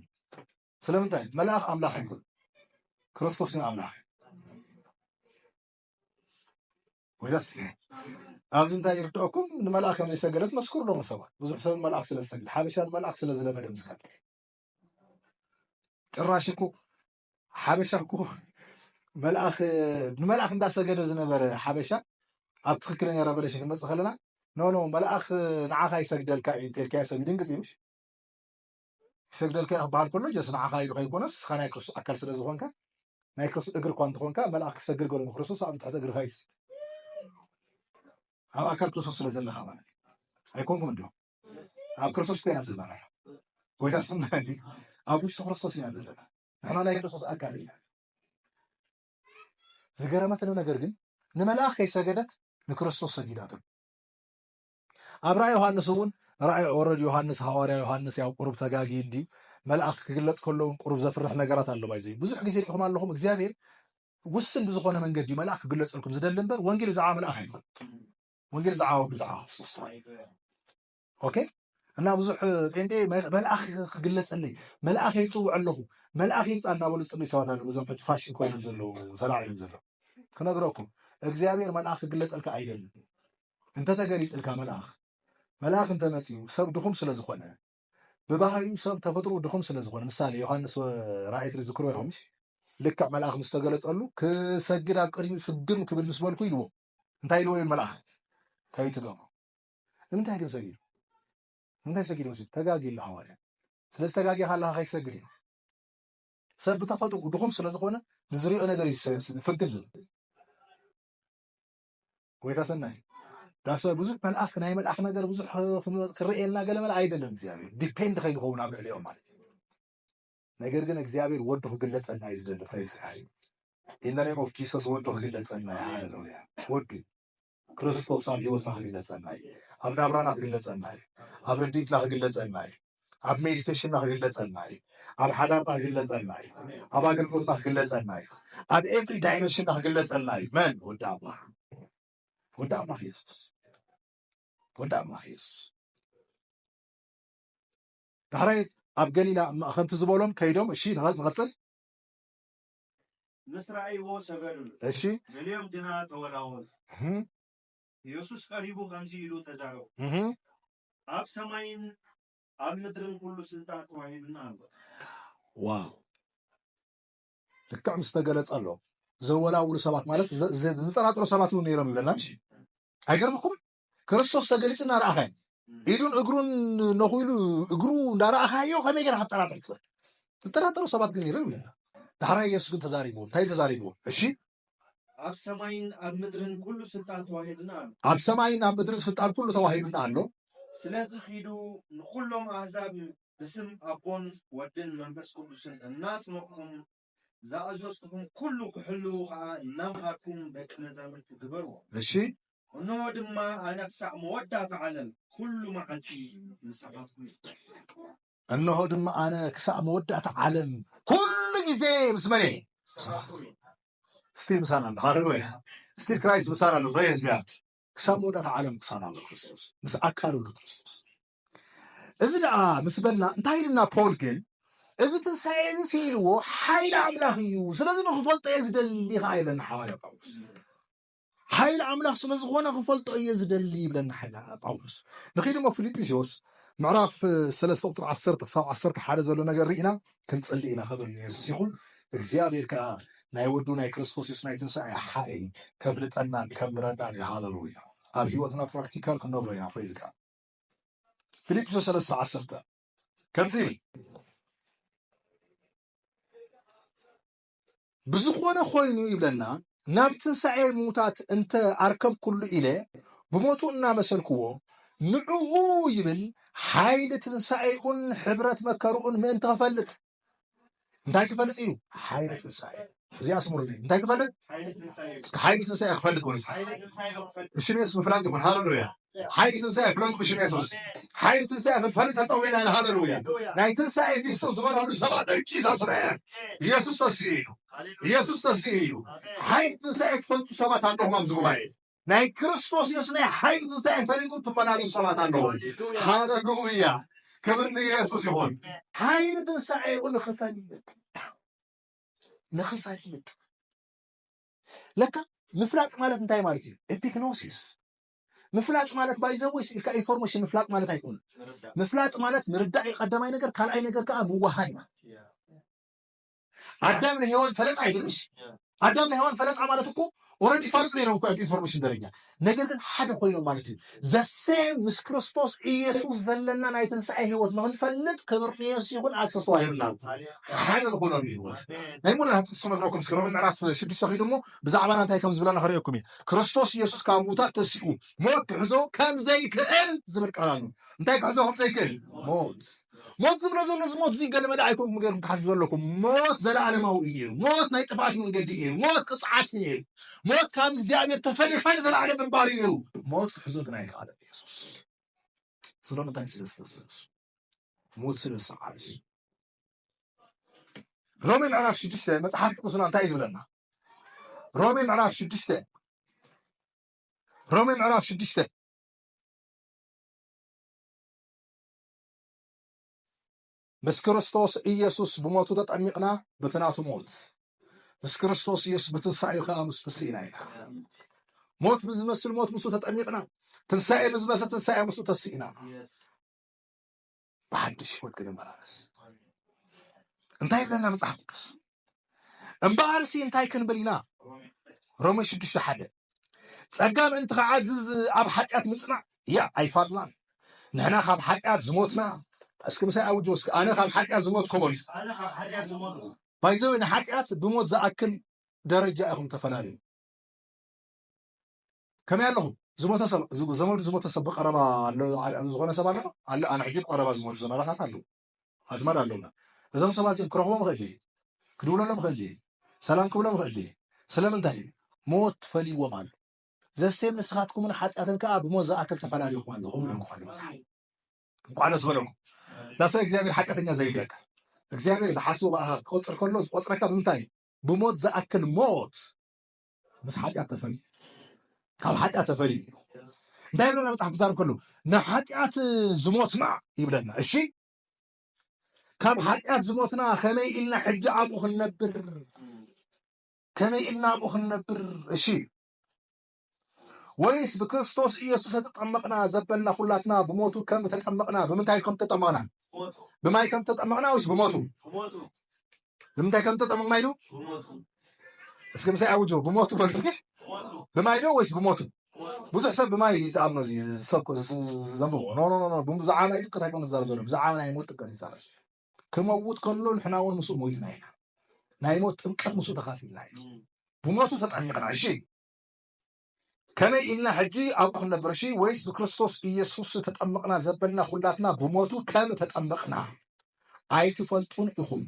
ስለምንታይ መልኣኽ ኣምላኽ ኣይኮን ክርስቶስ ግን ኣምላኽ ወይዛስ ኣብዚ እንታይ ይርድአኩም ንመልኣኽ ከም ዘይሰገደት መስክሩሎም ሰባት ብዙሕ ሰብ መልኣኽ ስለ ዝሰግድ ሓበሻ ንመልኣኽ ስለ ዝለመደ ምስካል ጭራሽ እኮ ሓበሻ እኮ መልኣኽ ንመልኣኽ እንዳሰገደ ዝነበረ ሓበሻ ኣብ ትክክለኛ ረቨሌሽን ክንመፅእ ከለና ኖ መልኣኽ ንዓኻ ይሰግደልካ እዩ እንተልካ ይሰግድ ድንግፅ እዩ ይሰግደልካ ክበሃል ከሎ ጀስ ንዓኻ ኢሉ ከይኮነስ እስኻ ናይ ክርስቶስ ኣካል ስለ ዝኾንካ ናይ ክርስቶስ እግሪ እኳ እንትኾንካ መልኣኽ ክሰግድ ገሎ ንክርስቶስ ኣብ ትሕቲ እግርካ ይስ ኣብ ኣካል ክርስቶስ ስለ ዘለካ ማለት እዩ ኣይኮንኩም እንዲሁም ኣብ ክርስቶስ ኮይና ዘለና ጎይታ ስምና ኣብ ውሽጢ ክርስቶስ ኢና ዘለና ንሕና ናይ ክርስቶስ ኣካል ኢና ዝገረመትኒ ነገር ግን ንመልኣኽ ከይሰገደት ንክርስቶስ ሰጊዳቱ ኣብ ራእይ ዮሃንስ እውን ራእይ ኦረድ ዮሃንስ ሃዋርያ ዮሃንስ ያው ቁሩብ ተጋጊ እንዲ መልኣኽ ክግለፅ ከለውን ቁሩብ ዘፍርሕ ነገራት ኣሎ ባይዘዩ ብዙሕ ግዜ ሪኢኹም ኣለኹም እግዚኣብሔር ውስን ብዝኾነ መንገዲ መልኣኽ ክግለፀልኩም ዝደሊ እምበር ወንጌል ብዛዕባ መልኣኽ ኣይኮን ወንጌል ብዛዕባ ወዱ ብዛዕባ ክርስቶስ ኦኬ እና ብዙሕ ጴንጤ መልኣኽ ክግለፀለይ መልኣኽ ይፅውዕ ኣለኹ መልኣኽ ይምፃ እናበሉ ፅልይ ሰባት ኣለዉ እዞም ሕጂ ፋሽን ኮይኖም ዘለዉ ተላዒሎም ዘሎ ክነግረኩም እግዚኣብሔር መልኣኽ ክግለፀልካ ኣይደልን እንተተገሊፅልካ መልኣኽ እንተመፅኡ ሰብ ድኹም ስለ ዝኾነ ብባህሪኡ ሰብ ተፈጥሮ ድኹም ስለ ዝኾነ ምሳሌ ዮሃንስ ራእይ ትዝክሮ ኢኹም ልክዕ መልኣኽ ምስ ተገለፀሉ ክሰግድ ኣብ ቅድሚ ፍግም ክብል ምስ በልኩ ኢልዎ እንታይ ኢልዎ እዩ መልኣኽ ከይትገሞ ንምንታይ ግን ሰጊዱ እንታይ ሰጊድ መስል ተጋጊ ኢሉ ሃዋርያ ስለዚ ተጋጊ ካለካ ከይሰግድ እዩ ሰብ ብተፈጥሮ ድኹም ስለ ዝኾነ ንዝሪኦ ነገር ፍግም ዝብል ጎይታ ሰናይ ዳስ ብዙሕ መልኣኽ ናይ መልኣኽ ነገር ብዙሕ ክርኤልና ገለመለ ኣይደለም እግዚኣብሔር ዲፔንድ ከይንኸውን ኣብ ልዕሊኦም ማለት እዩ ነገር ግን እግዚአብሔር ወዶ ግለጸና ይዝደል ፍሬስ አይ in the name of Jesus ወዶ ግለጸና ሃሌሉያ ወዶ ክርስቶስ አብዮት ግለጸና አብ አብራና ግለጸና አብ ረዲት ግለጸና አብ ሜዲቴሽን ግለጸና አብ ሐዳር ግለጸና አብ አገልግሎት ግለጸና አብ ኤቭሪ ዳይሜንሽን ግለጸና ማን ወዳማ ኢየሱስ دحري أب جليلا خنت زبولهم كيدهم إشي نغتصل مسرعي هو سجلوا إشي اليوم دنا تولاول يسوع قريبو خمسي يلو تزارو أب سماين أب مدرن كله سلطان واحدنا واو لكم استقلت الله زولا أول سبات مالت زتناطر سباتون يرم لنا مشي أجرمكم كريستوس تقلتنا رأخين إيدون أجرون نقولوا أجرون دارا أخايو خمي جرح ترى سبات غيره ولا دارا يسكن تزاريبون تاي تزاريبون إيشي أب سماين أب مدرن كله سلطان واحدنا أب سماين أب مدرن سلطان كله واحدنا له سلازم خيدو نقولهم عذاب باسم أبون ودن منفس كله سن النات مقهم زاجوسكم كله كحلو نمهركم بكنا زمن تدبروا إيشي ونود ما أنا كسع مودة عالم كل ما عندي مسابقة إنه دم أنا كسع مودة عالم كل جزء مسمني ستيل مسانا هالويا ستيل كرايس مسانا له رئيس بيات كسع مودة عالم مسانا له كريستوس مس أكلوا له كريستوس إذا مسبلنا انتهينا بولكن إذا تنسى سيلو حيل عملاقيو سلازم نخفلط يزد اللي غايلنا حوالي باوس حيل عملاق سلازغونا خفلط يزد اللي بلنا حيل باوس نخيلو فيليبيسيوس معرف سلسة أطر عصرت حارز ولا نجرينا كنت صلينا خبر يسوع يقول እግዚአብሔር ናይወዱና የክርስቶስ የስናይ ትንሣኤ ሐይ ከፍልጠናን ከምረዳን ሃሌሉያ ኣብ ህይወትና ፕራክቲካል ክንነብሮ ኢና ፕሬዝ ጋድ ፊልጵስዩስ 3:10 ከምዚ ብዙኾነ ኮይኑ ይብለና ናብ ትንሣኤ ሙታት እንተ ኣርከብ ኩሉ ኢለ ብሞቱ እናመሰልክዎ ንዕኡ ይብል ሓይሊ ትንሣኤኡን ሕብረት መከሩኡን ምእንቲ ክፈልጥ እንታይ ክፈልጥ እዩ ሓይሊ ትንሣኤ እዚ ኣስምሩልኝ እንታይ ክፈልጥ እስከ ሓይሊ ትንሣኤ ክፈልጥ ወልስ ብሽም የሱስ ምፍላጥ ይኹን ሃሌሉያ ሓይሊ ትንሣኤ ፍለጡ ብሽም የሱስ ሓይሊ ትንሣኤ ፍልፈልጥ ተፀዊዕና ኢና ሃሌሉያ ናይ ትንሣኤ ሚስቶ ዝኾናሉ ሰባት ጂዛስ ኢየሱስ ተስፋ እዩ ኢየሱስ ተስፋ እዩ ሓይሊ ትንሣኤ ክፈልጡ ሰባት ኣለኹም ኣብዚ ጉባኤ ናይ ክርስቶስ ኢየሱስ ናይ ሓይሊ ትንሣኤ ፈሊጡ ትመላለሱ ሰባት ኣለኹም ሃሌሉያ ክብር ንኢየሱስ ይኹን ሓይሊ ትንሣኤኡ ንኽፈልጥ ለካ ምፍላጥ ማለት እንታይ ማለት እዩ ኤፒግኖሲስ ምፍላጥ ማለት ባይዘወይስ ኢልካ ኢንፎርሜሽን ምፍላጥ ማለት አይኮን ምፍላጥ ማለት ምርዳእ ቀዳማይ ነገር ካልኣይ ነገር ከዓ ምዋሃይ ማለት አዳም ለሔዋን ፈለጥ አይደልሽ አዳም ለሔዋን ፈለጥ ማለት እኮ ኦሬዲ ፋርቅ ነው እኮ ኢንፎርሜሽን ደረጃ ነገር ግን ሓደ ኮይኑ ማለት እዩ ዘሴም ምስ ክርስቶስ ኢየሱስ ዘለና ናይ ትንሣኤ ህይወት ንኽንፈልጥ ክብር ኢየሱስ ይኹን ኣክሰስ ዋሂብና ሓደ ዝኾነ ህይወት ናይ ሙላ ተስመግረኩም ስክሮም ምዕራፍ 6 ኺዱ ሞ ብዛዕባ እንታይ ከም ዝብለና ክሪአኩም እየ ክርስቶስ ኢየሱስ ካብ ሙታት ተሲኡ ሞት ክሕዞ ከም ዘይክእል ዝብል ቃል ኣሎ እንታይ ክሕዞ ከም ዘይክእል ሞት ዝብሎ ዘሎ ዝሞት እዚ ገለ መድዓ ኣይኮንኩም ገይርኩም ትሓስቡ ዘለኩም ሞት ዘለዓለማዊ እዩ ሞት ናይ ጥፋት መንገዲ እዩ ሞት ቅፅዓት እዩ ሞት ካብ እግዚኣብሔር ተፈሊኻ ዘለዓለም ምንባር እዩ ሞት ክሕዞ ግን ኣይከኣለን ኢየሱስ ስለምንታይ ስለዝተሰለሱ ሞት ስለዝሰዓርስ ሮሜ ምዕራፍ 6 መፅሓፍ ቅዱስና እንታይ እዩ ዝብለና ሮሜ ምዕራፍ 6 ምስ ክርስቶስ ኢየሱስ ብሞቱ ተጠሚቕና በትናቱ ሞት ምስ ክርስቶስ ኢየሱስ ብትንሣኤ ከዓ ምስ ተስኢና ኢና ሞት ብዝመስል ሞት ምስኡ ተጠሚቕና ትንሣኤ ብዝመስል ትንሣኤ ምስኡ ተስኢና ብሓድሽ ህይወት ክንመላለስ እንታይ ብለና መጽሓፍ ቅዱስ እምበኣርሲ እንታይ ክንብል ኢና ሮሜ 6:1 ጸጋ ምእንቲ ክዓዝዝ ኣብ ሓጢኣት ምጽናዕ እያ ኣይፋልናን ንሕና ካብ ሓጢኣት ዝሞትና اسكو مساء او جوسك انا خاب حاجه زموت كوبوليس انا خاب حاجه زموت بايزو ان حاجات بموت زاكل درجه اخم تفنالي كما يالله زموت سب قربا زغونه سبا الله انا عجيب قربا زموت زمالات الله ازمال الله እዞም ሰባት እዚኦም ክረኽቦም ክእል ክድውለሎም ክእል ሰላም ክብሎም ክእል ስለምንታይ ሞት ፈሊዎም ኣሎ ዘሴም ንስኻትኩምን ሓጢኣትን ከዓ ብሞት ዝኣክል ተፈላልዩኹም ኣለኹም ለኩኾነ መፅሓፍ እንኳን ደስ በለኩም ዳሰ እግዚኣብሔር ሓጢኣተኛ ዘይብለካ እግዚኣብሔር ዝሓስቡ በኣኻ ክቆፅር ከሎ ዝቆፅረካ ብምንታይ ብሞት ዝኣክል ሞት ምስ ሓጢኣት ተፈልዩ ካብ ሓጢኣት ተፈልዩ እንታይ ብለና መፅሓፍ ክዛረብ ከሎ ንሓጢኣት ዝሞትና ይብለና እሺ ካብ ሓጢኣት ዝሞትና ከመይ ኢልና ሕጂ ኣብኡ ክንነብር ከመይ ኢልና ኣብኡ ክንነብር እሺ ወይስ ብክርስቶስ ኢየሱስ ተጠመቅና ዘበልና ኩላትና ብሞቱ ከም ተጠመቅና ብምንታይ ከም ተጠመቅና ብማይ ከም ተጠመቅና ወይስ ብሞቱ ብምንታይ ከም ተጠመቅና ኢሉ እስኪ ምሳይ ኣውጆ ብሞቱ በልስኪ ብማይ ዶ ወይስ ብሞቱ ብዙሕ ሰብ ብማይ ዝኣምኖ ዝሰብኮ ዘምዎ ኖ ብዛዕባ ናይ ጥምቀት ኣይኮነ ዝዛረብ ዘሎ ብዛዕባ ናይ ሞት ጥምቀት ይዛረብ ክመውት ከሎ ንሕና እውን ምስኡ ሞይትና ኢና ናይ ሞት ጥምቀት ምስኡ ተኻፊልና ኢና ብሞቱ ተጠሚቅና እሺ ከመይ ኢልና ሕጂ ኣብኡ ክንነብር እሺ ወይስ ብክርስቶስ ኢየሱስ ተጠመቅና ዘበልና ኩላትና ብሞቱ ከም ተጠመቅና ኣይትፈልጡን ኢኹም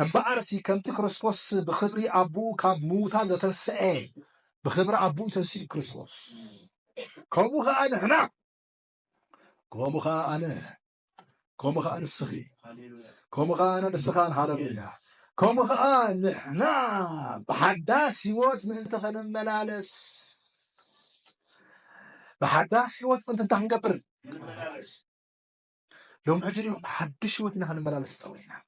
እምበኣርሲ ከምቲ ክርስቶስ ብክብሪ ኣቡ ካብ ምዉታን ዘተንስአ ብክብሪ ኣቡ ተንስኡ ክርስቶስ ከምኡ ከዓ ንሕና ከምኡ ከዓ ኣነ ከምኡ ከዓ ንስኺ ከምኡ ከዓ ኣነ ንስኻን ሃሌሉያ ከምኡ ከዓ ንሕና ብሓዳስ ሂወት ምእንቲ ክንመላለስ بحداث هوت كنت انت هنقبر لو محجريهم بحدش هوت نحن ملالس سوينا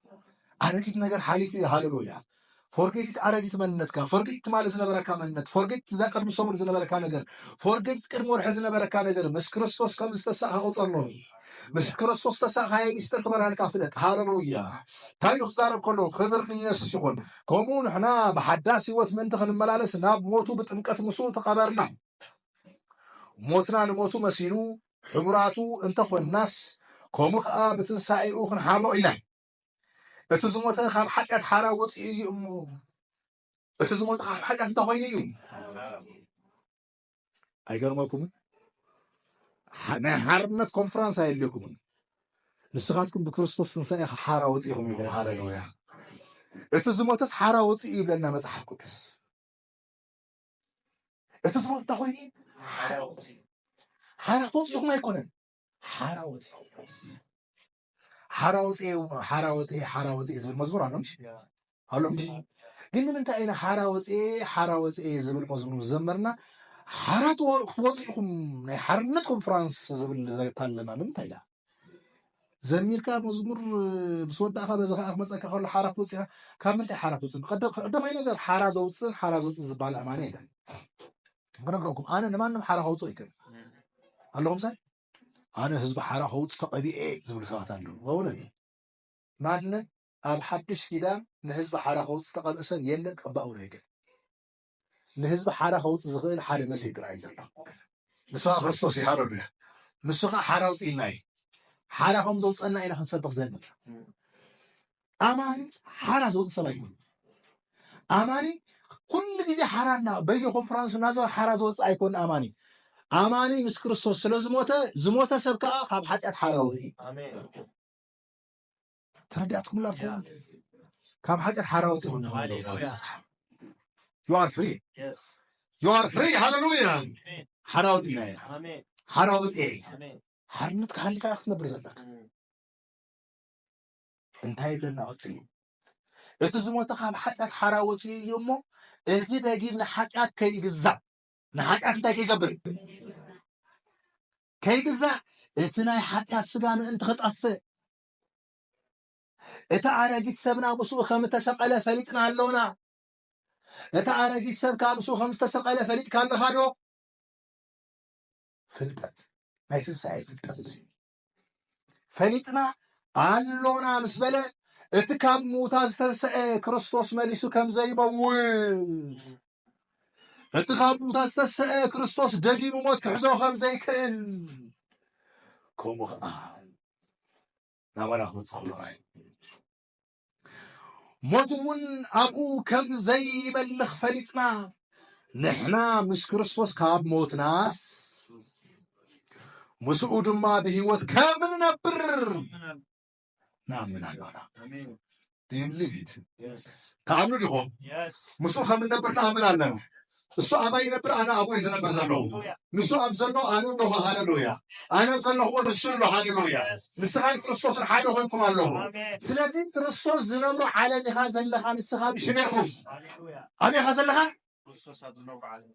أرجيت نجار حالي في هاللويا فورجيت أرجيت منتك فورجيت مال زنا بركة منت فورجيت ذكر مصور زنا بركة نجار فورجيت كرمور حزنا بركة نجار مس كريستوس كم استساء أوصلني مس كريستوس تساء هاي استقبل هالكافلة هاللويا تاي خسارة كله خبرني يسوع يقول كمون إحنا بحداث هوت منتك الملالس ناب موتو بتنكت مسؤول تقدرنا موتنا نموتو مسينو حمراتو انتخو الناس كومو خا بتنسايو خن حامو إنا بتزموتا خام حاجات حراوت يمو بتزموتا خام حاجات انتخويني يوم أيقرمكم أنا حرمت كونفرنس هاي لكم نسخاتكم بكريستوس تنساي حراوت يوم هاللويا بتزموتا حراوت يبلنا مزحكم بس بتزموتا تخويني حراوتي يوم ما يكونن حراوتي زي المزمور علمش قلنا من تاعنا حراوتي زي المزمور زمرنا حرات وطيكم حرنتكم فرانس زي طالنا من تاعنا زمير كاب مزمور بصوت أخا بزخ مسك خل حراوتي كم من تاع حراوتي قدام هنا غير حراوتي زبال أمانة بنقولكم أنا نمان حارة هوتو يكن اللهم صل أنا حزب حارة هوت تقبيئة زبل ساعات عنده وولد مالنا أب حدش كده نحزب حارة هوت تقبل أصلا يلك أبأوره يكن نحزب حارة هوت زغير حارة مسيك رأي زلا نسوا خرستوسي حارة بيه نسوا حارة هوت إلناي حارة هم زوج أنا إلى حنسبق زين أماني حارة زوج سلايم أماني كل جزء حرنا بيجي كونفرنس نازل حرز وص أيكون أماني مس كريستوس سلو زموته سبكا خاب حتى حراوي آمين تردياتكم لا تقول خاب حتى حراوي you are free yes you are free hallelujah حراوي آمين حراوي آمين حرنتك حالك أخذنا برزلك انتهي لنا أوتي إتزموته خاب حتى حراوي يومه إزاي تجيب نحكي كي جزء نحكي أنت كي قبل كي جزء إتنا حكي السجان أنت خطأ إتعارجت سبنا بسوق 5000 فريق نعلونا إتعارجت سب كابسوق 5000 فريق كان هذا فلتت ما تنسى فلتت فريقنا علونا مسبلة اتكاب موتاز تنسى كريستوس ماليسو كم زي موت اتكاب موتاز تنسى كريستوس دقي موت كحزو خم زي كن كومو نوانا خبط خلوراي موتون أبو كم زي بلغ فريقنا نحنا مش كريستوس كاب موتنا مسعود ما بهوت كامل نبر نعمنا Amen. تيمليت Yes. تعملوا لهم Yes. مسوخ من نبر نعمنا السو أباي نبر أنا أبوي زنبر زلو نسو أبزلو أنا له هاللويا أنا زلو هو نسو له هاللويا نسخان كريستوس الحاجة هم كمان له سلازم كريستوس زنبر على هذا اللي عن السخاب شنيكم أبي هذا اللي كريستوس زنبر على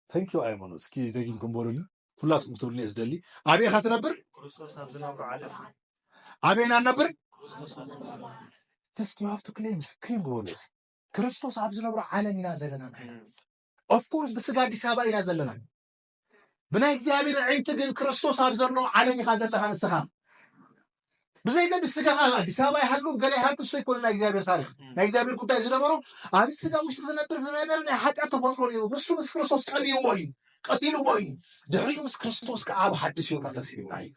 ثانك يو أيمونوس كي دقيقكم بوروني كلاتكم تقولون لي أزدلي أبي هذا نبر كريستوس زنبر على أبي أنا نبر كريستوس زنبر على just you have to claim goals ክርስቶስ ኣብ ዝነብሮ ዓለም ኢና ዘለና ኦፍ ኮርስ ብስጋ አዲስ አበባ ኢና ዘለና ብናይ እግዚአብሔር ዓይንቲ ግን ክርስቶስ ኣብ ዘሎ ዓለም ኢኻ ዘለኻ ንስኻ ብዘይ ግን ስጋ አዲስ አበባ ይሃሉ ገለ ይሃሉ ሰው ይኮን ናይ እግዚአብሔር ታሪክ ናይ እግዚአብሔር ጉዳይ ዝነበሮ ኣብ ስጋ ውሽጥ ዝነብር ናይ ኃጢአት ተፈጥሮ እዩ ንሱ ምስ ክርስቶስ ቀቢዎ እዩ ቀቲልዎ እዩ ድሕሪኡ ምስ ክርስቶስ ከኣብ ሓድሽ ህይወት ተሲብና እዩ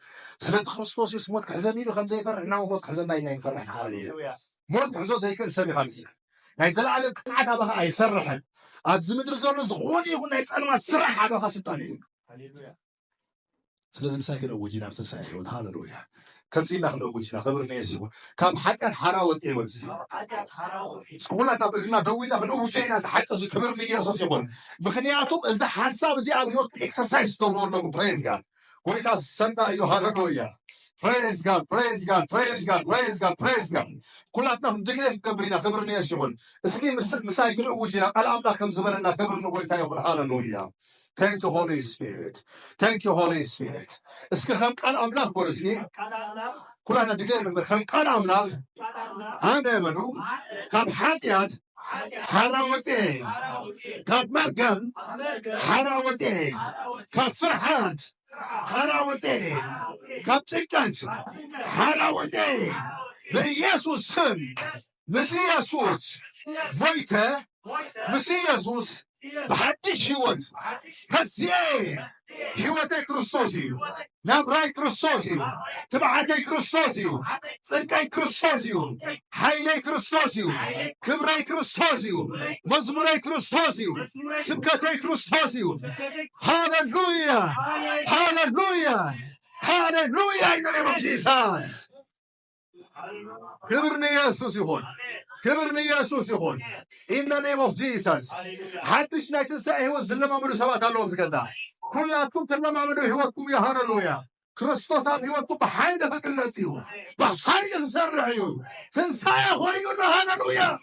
ስለዚ ክርስቶስ ሞት ክሕዘኒ ኢሉ ከምዘይፈርሕ እና ሞት ክሕዘና ኢና ይንፈርሕ ሃሌሉያ ሞት ክሕዞ ዘይክእል ሰብ ኢኻ ንስኻ ናይ ዘለዓለም ቅጥዓት ኣባኻ ኣይሰርሕን ኣብዚ ምድሪ ዘሎ ዝኾነ ይኹን ናይ ፀልማት ስራሕ ኣባኻ ስልጣን እዩ ሃሌሉያ ስለዚ ምሳይ ክንእውጅ ኢና ብትንሳኤ ህይወት ሃሌሉያ ከምዚና ክንእውጅ ኢና ክብሪ ንየስ ይኹን ካብ ሓጢአት ሓራ ወፂአ ይበል ኩላትና ብእግርና ደው ኢልና ክንእውጀ ኢና ዝሓጨ ክብሪ ንኢየሱስ ይኹን ምክንያቱም እዚ ሓሳብ እዚ ኣብ ህይወት ኤክሰርሳይዝ ትገብሮ ኣለኩም ፕሬዝ ጋድ ጎይታ ሰና እዩ ሃሌሉያ Praise God, praise God, praise God, praise God, praise God. كلاتنا ندقنا كبرنا كبرنا يا شباب. اسكي مساكين وجينا قال أمدا كم زماننا كبرنا قلت يا رب هاللويا. Thank you Holy Spirit. Thank you Holy Spirit. اسكي خم قال أمدا كورسني. كلنا ندقنا من خم قال أمدا. أنا منو كم حاتيات حراوتي كم مرقم حراوتي كم فرحات حراوتي كابتن حراوتي بيسوس سن مسياسوس فويتا مسياسوس بحدش هيوت كسيه هيوتي كريستوسي نبراي كريستوسي تبعتي كريستوسي صدقي كريستوسي حيلي كريستوسي كبري كريستوسي مزموري كريستوسي سبكتي كريستوسي هاللويا هاللويا هاللويا in the name of Jesus كبرني يسوع يهون كبرني يسوع يهون in the name of Jesus حدش نتنسى هو الزلمة من سبعة اللوز كذا كلكم تلما من هوكم يا هاللويا كريستوس أبي هوكم بحاجة فكلتيو بحاجة سرعيو تنسى خوي يقول هاللويا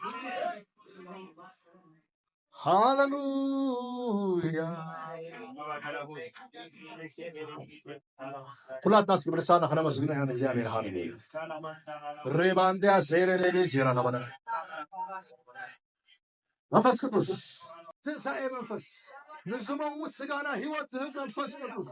هاللويا كلات ناس كبرسانا خنا مسجنا هنا زيامين هاللويا ريبانديا سيرة ريبي جيرا نبنا نفس كتوس تنسى منفس نزمو وتسجانا هيوت منفس كتوس